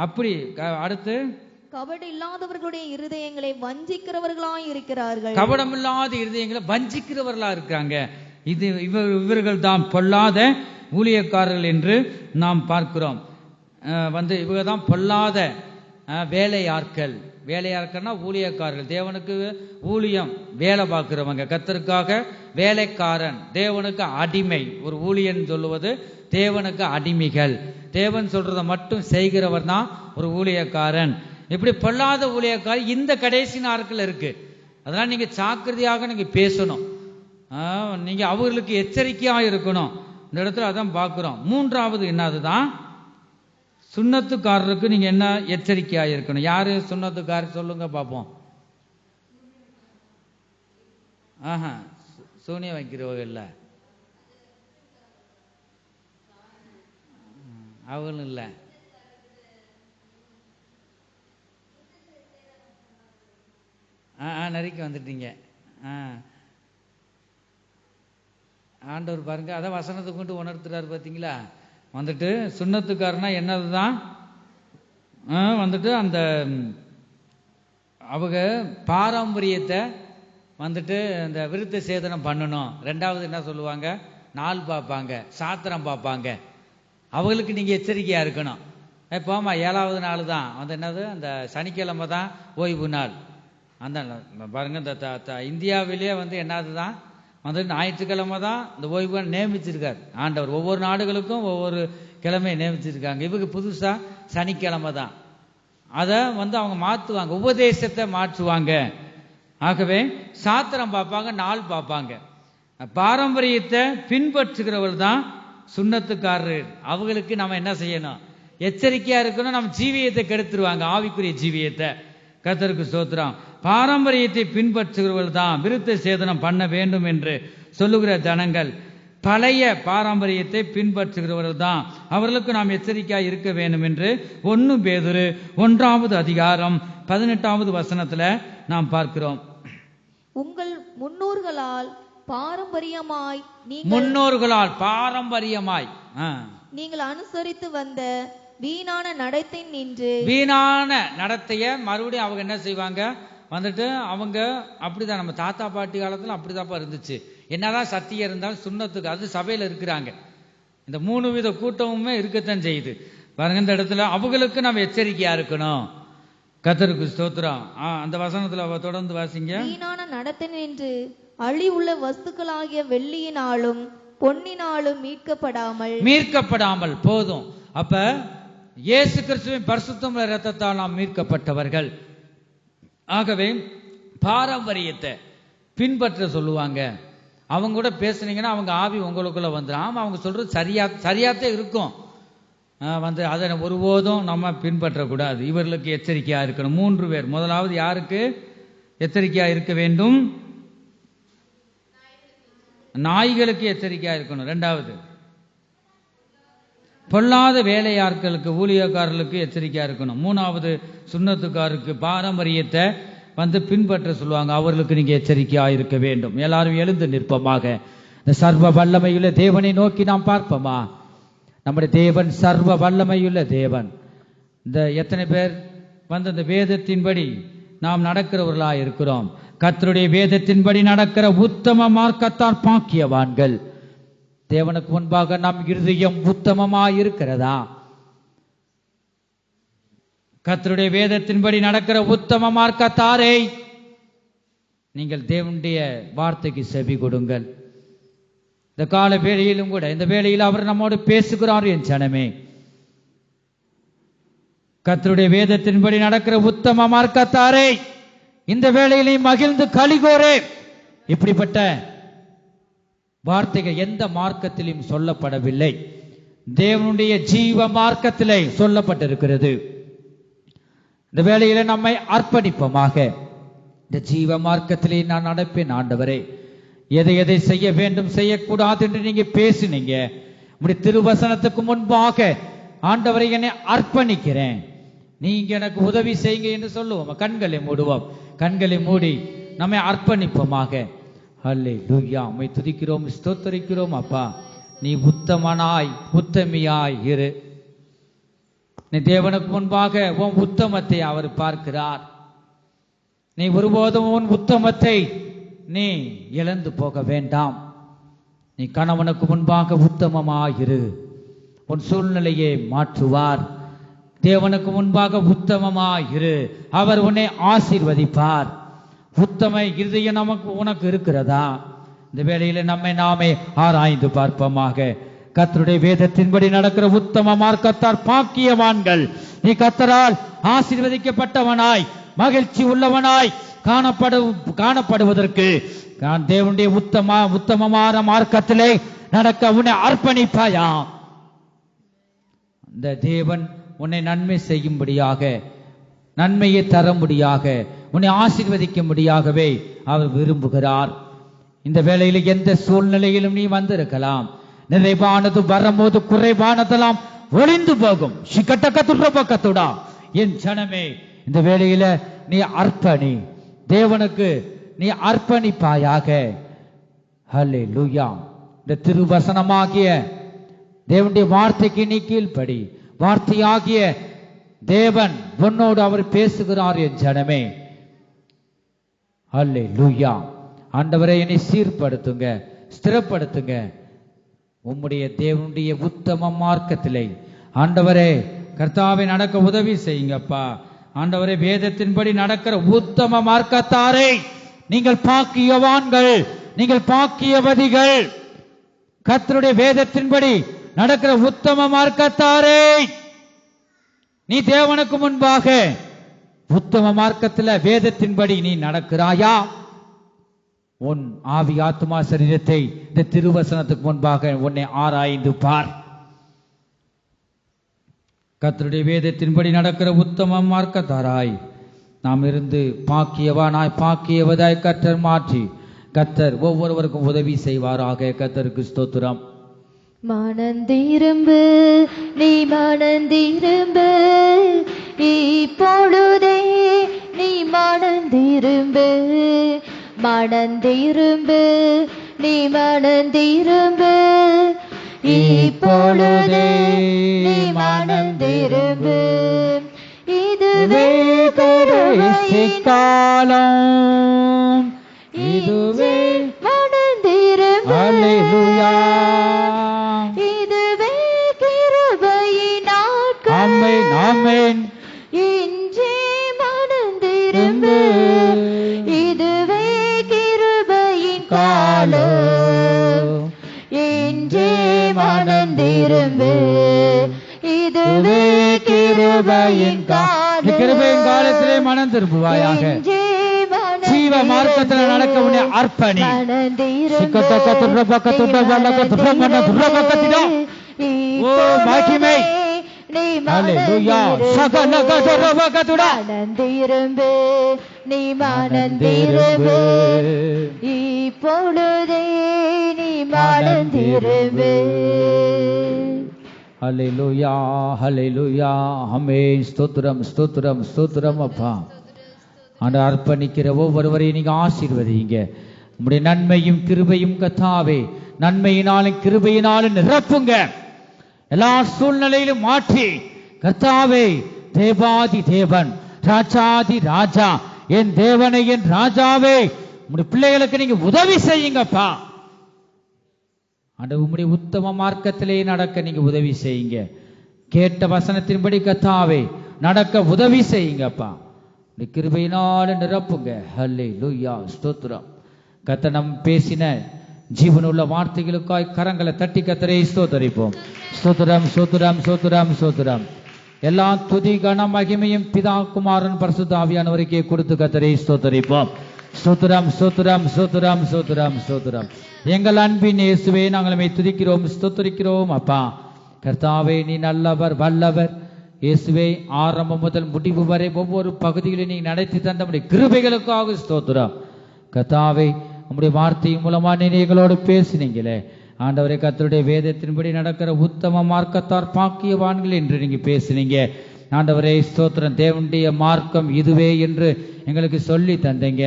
அப்படி அடுத்து கபடு இல்லாதவர்களுடைய இருதயங்களை வஞ்சிக்கிறவர்களாய் இருக்கிறார்கள். கபடமில்லாத இருதயங்களை வஞ்சிக்கிறவர்களா இருக்காங்க. இவர்கள் தான் பொல்லாத ஊழியக்காரர்கள் என்று நாம் பார்க்கிறோம். வந்து இவங்க தான் பொல்லாத வேலையாட்கள். வேலையாட்கள்னா ஊழியக்காரர்கள், தேவனுக்கு ஊழியம் வேலை பார்க்கிறவங்க, கர்த்தருக்காக வேலைக்காரன், தேவனுக்கு அடிமை. ஒரு ஊழியன் சொல்லுவது தேவனுக்கு அடிமைகள். தேவன் சொல்றதை மட்டும் செய்கிறவர் தான் ஒரு ஊழியக்காரன். இப்படி பொல்லாத ஊழியக்காரர் இந்த கடைசி நாட்கள் இருக்கு. அதெல்லாம் நீங்க ஜாக்கிரதையாக நீங்க பேசணும். நீங்க அவர்களுக்கு எச்சரிக்கையா இருக்கணும். இந்த இடத்துல அதான் பார்க்கிறோம். 3வது என்னதுதான், சுண்ணத்துக்காரருக்கு நீங்க என்ன எச்சரிக்கையா இருக்கணும். யாரு சுண்ணத்துக்காரர் சொல்லுங்க பாப்போம். சூனியம் வைக்கிறவங்க இல்ல, அவங்களும் இல்ல. நெருக்கி வந்துட்டீங்க. ஆண்டவர் பாருங்க, அதான் வசனத்தை கொண்டு உணர்த்துறாரு பாத்தீங்களா. வந்துட்டு சுண்ணத்துக்காரனா என்னதுதான், வந்துட்டு அந்த அவங்க பாரம்பரியத்தை வந்துட்டு இந்த விருத்த சேதனம் பண்ணணும். 2வது என்ன சொல்லுவாங்க, நாள் பார்ப்பாங்க, சாத்திரம் பார்ப்பாங்க. அவங்களுக்கு நீங்க எச்சரிக்கையா இருக்கணும். போமா 7வது நாள் தான் வந்து என்னது, அந்த சனிக்கிழமை தான் ஓய்வு நாள். அந்த பாருங்க, இந்த இந்தியாவிலேயே வந்து என்னதுதான் வந்து ஞாயிற்றுக்கிழமை தான் இந்த ஓய்வு நியமிச்சிருக்காரு ஆண்டவர். ஒவ்வொரு நாடுகளுக்கும் ஒவ்வொரு கிழமையை நியமிச்சிருக்காங்க. இவங்க புதுசா சனிக்கிழமை தான். அதை வந்து அவங்க மாற்றுவாங்க, உபதேசத்தை மாற்றுவாங்க. ஆகவே சாத்திரம் பார்ப்பாங்க, நாள் பார்ப்பாங்க. பாரம்பரியத்தை பின்பற்றுகிறவர்கள் தான் சுண்ணத்துக்காரர். அவங்களுக்கு நம்ம என்ன செய்யணும், எச்சரிக்கையா இருக்கணும். நம்ம ஜீவியத்தை கெடுத்துருவாங்க, ஆவிக்குரிய ஜீவியத்தை. கர்த்தருக்கு ஸ்தோத்திரம். பாரம்பரியத்தை பின்பற்றுகிறவர்கள் தான் விருத்த சேதனம் பண்ண வேண்டும் என்று சொல்லுகிற ஜனங்கள் பழைய பாரம்பரியத்தை பின்பற்றுகிறவர்கள் தான். அவர்களுக்கு நாம் எச்சரிக்கையாக இருக்க வேண்டும் என்று 1 பேதுரு 1வது அதிகாரம் 18வது வசனத்துல நாம் பார்க்கிறோம். உங்கள் முன்னோர்களால் பாரம்பரியமாய் நீங்கள் அனுசரித்து வந்த வீணான நடத்தை நின்று, வீணான நடத்தைய மறுபடியும் அவங்க என்ன செய்வாங்க, வந்துட்டு அவங்க அப்படிதான். நம்ம தாத்தா பாட்டி காலத்துல அப்படிதான்ப்பா இருந்துச்சு. என்னதான் சத்தியம் இருந்தாலும் சுண்ணத்துக்கு அது சபையில இருக்கிறாங்க. இந்த 3 வித கூட்டமுமே இருக்கத்தான் செய்யுது. பாருங்க, இந்த இடத்துல அவங்களுக்கு நம்ம எச்சரிக்கையா இருக்கணும். கர்த்தருக்கு ஸ்தோத்திரம். அந்த வசனத்துல தொடர்ந்து வாசிங்க. வீணான நடத்தை நின்று அழிவுள்ள வஸ்துக்களாகிய வெள்ளியினாலும் பொன்னினாலும் மீட்கப்படாமல் போதும். அப்ப இயேசு கிறிஸ்துவின் பரிசுத்தமுள்ள இரத்தத்தால் நாம் மீட்கப்பட்டவர்கள். ஆகவே பாரம்பரியத்தை பின்பற்ற சொல்லுவாங்க. அவங்க கூட பேசுனீங்கன்னா அவங்க ஆவி உங்களுக்குள்ள வந்துடும். அவங்க சொல்றது சரியாத்தே இருக்கும். அதை ஒருபோதும் நம்ம பின்பற்றக்கூடாது. இவர்களுக்கு எச்சரிக்கையா இருக்கணும். 3 பேர். முதலாவது யாருக்கு எச்சரிக்கையா இருக்க வேண்டும்? நாய்களுக்கு எச்சரிக்கையா இருக்கணும். 2வது பொல்லாத வேலையாட்களுக்கு ஊழியக்காரர்களுக்கு எச்சரிக்கையா இருக்கணும். 3வது சுன்னத்துக்காருக்கு பாரம்பரியத்தை பின்பற்ற சொல்லுவாங்க. அவர்களுக்கு நீங்க எச்சரிக்கையா இருக்க வேண்டும். எல்லாரும் எழுந்து நிற்பமாக. இந்த சர்வ வல்லமையுள்ள தேவனை நோக்கி நாம் பார்ப்போமா? நம்முடைய தேவன் சர்வ வல்லமையுள்ள தேவன். இந்த எத்தனை பேர் இந்த வேதத்தின்படி நாம் நடக்கிறவர்களா இருக்கிறோம்? கர்த்தருடைய வேதத்தின்படி நடக்கிற உத்தம மார்க்கத்தால் பாக்கியவான்கள். தேவனுக்கு முன்பாக நம் இருதயம் உத்தமமாய் இருக்கிறதா? கர்த்தருடைய வேதத்தின்படி நடக்கிற உத்தம மார்க்கத்தாரை நீங்கள் தேவனுடைய வார்த்தைக்கு செவி கொடுங்கள். இந்த கால வேளையிலும் கூட, இந்த வேளையில் அவர் நம்மோடு பேசுகிறார். என் ஜனமே, கர்த்தருடைய வேதத்தின்படி நடக்கிற உத்தம மார்க்கத்தாரை இந்த வேளையிலே மகிழ்ந்து களிகோரே. இப்படிப்பட்ட வார்த்தைகள் எந்த மார்க்கத்திலும் சொல்லப்படவில்லை. தேவனுடைய ஜீவ மார்க்கத்திலே சொல்லப்பட்டிருக்கிறது. இந்த வேளையில நம்மை அர்ப்பணிப்போமாக. இந்த ஜீவ மார்க்கத்திலே நான் நடப்பேன் ஆண்டவரே. எதை எதை செய்ய வேண்டும் செய்யக்கூடாது என்று நீங்க பேசினீங்க. உடைய திருவசனத்துக்கு முன்பாக ஆண்டவரை என்னை அர்ப்பணிக்கிறேன், நீங்க எனக்கு உதவி செய்யுங்க என்று சொல்லுவோம். கண்களை மூடுவோம். கண்களை மூடி நம்மை அர்ப்பணிப்போமாக. அல்லேலூயா. உம்மை துதிக்கிறோம், ஸ்தோத்தரிக்கிறோம். அப்பா, நீ உத்தமனாய் உத்தமியாய் இரு. நீ தேவனுக்கு முன்பாக உன் உத்தமத்தை அவர் பார்க்கிறார். நீ ஒருபோதும் உன் உத்தமத்தை நீ இழந்து போக வேண்டாம். நீ கணவனுக்கு முன்பாக உத்தமமாயிரு. உன் சூழ்நிலையை மாற்றுவார். தேவனுக்கு முன்பாக உத்தமமாயிரு. அவர் உன்னை ஆசீர்வதிப்பார். உத்தம இருதயம் உனக்கு இருக்கிறதா? இந்த வேளையில நம்மை நாமே ஆராய்ந்து பார்ப்போமாக. கர்த்தருடைய வேதத்தின்படி நடக்கிற உத்தம மார்க்கத்தார் பாக்கியவான்கள். நீ கர்த்தரால் ஆசீர்வதிக்கப்பட்டவனாய் மகிழ்ச்சி உள்ளவனாய் காணப்படுவதற்கு நான் தேவனுடைய உத்தமமான மார்க்கத்திலே நடக்க உன்னை அர்ப்பணிப்பாயா? இந்த தேவன் உன்னை நன்மை செய்யும்படியாக, நன்மையை தரும்படியாக, உன்னை ஆசீர்வதிக்கும்படியாகவே அவர் விரும்புகிறார். இந்த வேளையில் எந்த சூழ்நிலையிலும் நீ வந்திருக்கலாம். நிறைவானது வரும்போது குறைவானதெல்லாம் ஒளிந்து போகும். சிக்கட்டக்கத்துடா. என் ஜனமே, இந்த வேளையில நீ அர்ப்பணி. தேவனுக்கு நீ அர்ப்பணிப்பாயாக. ஹல்லேலூயா. இந்த திருவசனமாகிய தேவனுடைய வார்த்தைக்கு நீ கீழ்ப்படி. வார்த்தையாகிய தேவன் உன்னோடு அவர் பேசுகிறார். என் ஜனமே, ஹல்லேலூயா. ஆண்டவரை என்னை சீர்படுத்துங்க, ஸ்திரப்படுத்துங்க. உம்முடைய தேவனுடைய உத்தம மார்க்கத்திலே ஆண்டவரே கர்த்தாவை நடக்க உதவி செய்யுங்கப்பா. ஆண்டவரே, வேதத்தின்படி நடக்கிற உத்தம மார்க்கத்தாரை நீங்கள் பாக்கியவான்கள், நீங்கள் பாக்கியவதிகள். கர்த்தருடைய வேதத்தின்படி நடக்கிற உத்தம மார்க்கத்தாரை நீ தேவனுக்கு முன்பாக உத்தம மார்க்கத்தில் வேதத்தின்படி நீ நடக்கிறாயா? உன் ஆவி ஆத்மா சரீரத்தை இந்த திருவசனத்துக்கு முன்பாக உன்னை ஆராய்ந்து பார். கர்த்தருடைய வேதத்தின்படி நடக்கிற உத்தம மார்க்கத்தாராய் நாம் இருந்து பாக்கியவானாய் பாக்கியவதாய் கர்த்தர் மாற்றி கர்த்தர் ஒவ்வொருவருக்கும் உதவி செய்வாராக. கர்த்தருக்கு ஸ்தோத்திரம். மனந்திரும்பு, நீ மனந்திரும்பு, இப்பொழுதே நீ மனந்திரும்பு. மனந்திரும்பு, நீ மனந்திரும்பு, இப்பொழுதே நீ மனந்திரும்பு. இதுவே கடைசி காலம், இதுவே மனந்திரும்பு. அல்லேலூயா. இதுவே கிருபையின் நாட்கள். ஆமென், ஆமென். இன்றே மனந்திரும்பு. இதுவே கிருபையின் காலம். இன்றே மனந்திரும்பு. இதுவே கிருபையின் காலத்திலே மனம் திரும்புவாயாக. ஜீவ மார்க்கத்தில் நடக்க வேண்டிய அர்ப்பணி ஓ மகிமை மனந்திரும்பு நீ மனந்திரும்பு இப்பொழுதே நீ மனந்திரும்பு. ஹல்லேலூயா ஹல்லேலூயா ஆமென். ஸ்தோத்திரம் ஸ்தோத்திரம் ஸ்தோத்திரம் அப்பா. ஆண்டவரே அர்ப்பணிக்கிற ஒவ்வொருவரையும் நீங்க ஆசீர்வதிங்க. உம்முடைய நன்மையும் கிருபையும் கர்த்தாவே நன்மையினாலும் கிருபையினாலும் நிரப்புங்க. எல்லா சூழ்நிலையிலும் மாற்றி கர்த்தாவே தேவாதி தேவன் ராஜாதி ராஜா என் தேவனை என் ராஜாவே உம்முடைய பிள்ளைகளுக்கு நீங்க உதவி செய்யுங்கப்பா. ஆண்டவரே உம்முடைய உத்தம மார்க்கத்திலே நடக்க நீங்க உதவி செய்யுங்க. கேட்ட வசனத்தின்படி கர்த்தாவே நடக்க உதவி செய்யுங்கப்பா. கிருபையினால நிரப்புங்க. ஹல்லேலூயா ஸ்தோத்திரம். கர்த்தர் பேசின ஜீவனுள்ள வார்த்தைகளுக்காய் கரங்களை தட்டி கர்த்தரை ஸ்தோத்தரிப்போம். ஸ்தோத்திரம் ஸ்தோத்திரம் ஸ்தோத்திரம் ஸ்தோத்திரம். எல்லா துதி கன மகிமையும் பிதா குமாரன் பரிசுத்த ஆவியானவருக்கே கொடுத்து கர்த்தரை ஸ்தோத்தரிப்போம். ஸ்தோத்திரம் ஸ்தோத்திரம் ஸ்தோத்திரம் ஸ்தோத்திரம் ஸ்தோத்திரம். எங்கள் அன்பின் இயேசுவே நாங்கள் துதிக்கிறோம் ஸ்தோத்தரிக்கிறோம் அப்பா. கர்த்தாவே நீ நல்லவர் வல்லவர். இயேசுவே ஆரம்பம் முதல் முடிவு வரை ஒவ்வொரு பகுதியிலும் நீ நடத்தி தந்த கிருபைகளுக்காக ஸ்தோத்திரம். கர்த்தாவே உம்முடைய வார்த்தையின் மூலமா நீ எங்களோடு பேசினீங்களே ஆண்டவரே. கர்த்தருடைய வேதத்தின்படி நடக்கிற உத்தம மார்க்கத்தார் பாக்கியவான்கள் என்று நீங்க பேசினீங்க ஆண்டவரே. ஸ்தோத்திரம். தேவனுடைய மார்க்கம் இதுவே என்று எங்களுக்கு சொல்லி தந்தீங்க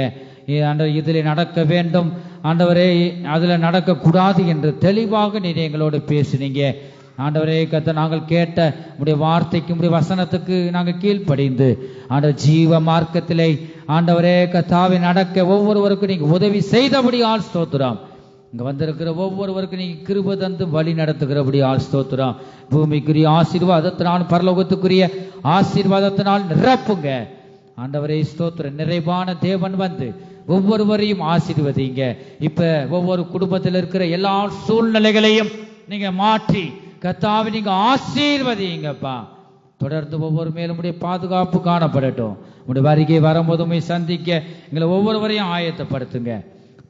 ஆண்டவர். இதில் நடக்க வேண்டும் ஆண்டவரே, அதுல நடக்க கூடாது என்று தெளிவாக நீ எங்களோடு பேசினீங்க ஆண்டவரே. கர்த்தர் நாங்கள் கேட்ட உடைய வார்த்தைக்கு உடைய வசனத்துக்கு நாங்கள் கீழ்ப்படிந்து ஆண்டவர் ஜீவ மார்க்கத்திலே ஆண்டவரே கர்த்தாவே நடக்க ஒவ்வொருவருக்கும் நீங்க உதவி செய்தபடியால் ஸ்தோத்திரம். இங்க வந்திருக்கிற ஒவ்வொருவருக்கும் நீங்க கிருபை தந்து வழி நடத்துகிறபடியால் ஸ்தோத்திரம். பூமிக்குரிய ஆசீர்வாதத்தினால் பரலோகத்துக்குரிய ஆசீர்வாதத்தினால் நிரப்புங்க ஆண்டவரே. ஸ்தோத்திரம். நிறைவான தேவன் வந்து ஒவ்வொருவரையும் ஆசீர்வதிங்க. இப்ப ஒவ்வொரு குடும்பத்தில் இருக்கிற எல்லா சூழ்நிலைகளையும் நீங்க மாற்றி கர்த்தாவே நீங்க ஆசீர்வதிங்கப்பா. தொடர்ந்து ஒவ்வொரு மேலும் உடைய பாதுகாப்பு காணப்படட்டும். உடைய வருகை வரும்போதுமே சந்திக்க எங்களை ஒவ்வொருவரையும் ஆயத்தப்படுத்துங்க.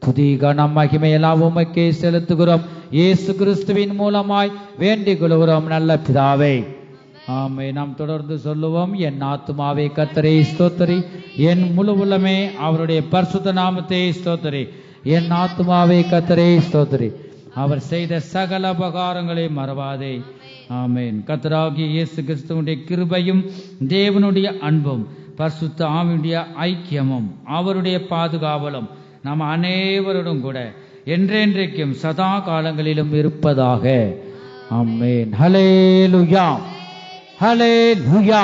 துதி கனம் மகிமை எல்லாம் உமக்கே செலுத்துகிறோம். இயேசு கிறிஸ்துவின் மூலமாய் வேண்டிக் கொள்கிறோம் நல்ல பிதாவே ஆமே. நாம் தொடர்ந்து சொல்லுவோம். என் ஆத்துமாவே கர்த்தரை ஸ்தோத்திரி, என் முழு உள்ளமே அவருடைய பரிசுத்த நாமத்தை ஸ்தோத்திரி. என் ஆத்துமாவே கர்த்தரை ஸ்தோத்திரி, அவர் செய்த சகல உபகாரங்களை மறவாதே. ஆமேன். கர்த்தராகிய இயேசு கிறிஸ்துவினுடைய கிருபையும் தேவனுடைய அன்பும் பரிசுத்த ஆவியுடைய ஐக்கியமும் அவருடைய பாதுகாவலும் நாம் அனைவரோடும் கூட என்றென்றைக்கும் சதா காலங்களிலும் இருப்பதாக. ஆமேன். ஹல்லேலூயா ஹல்லேலூயா.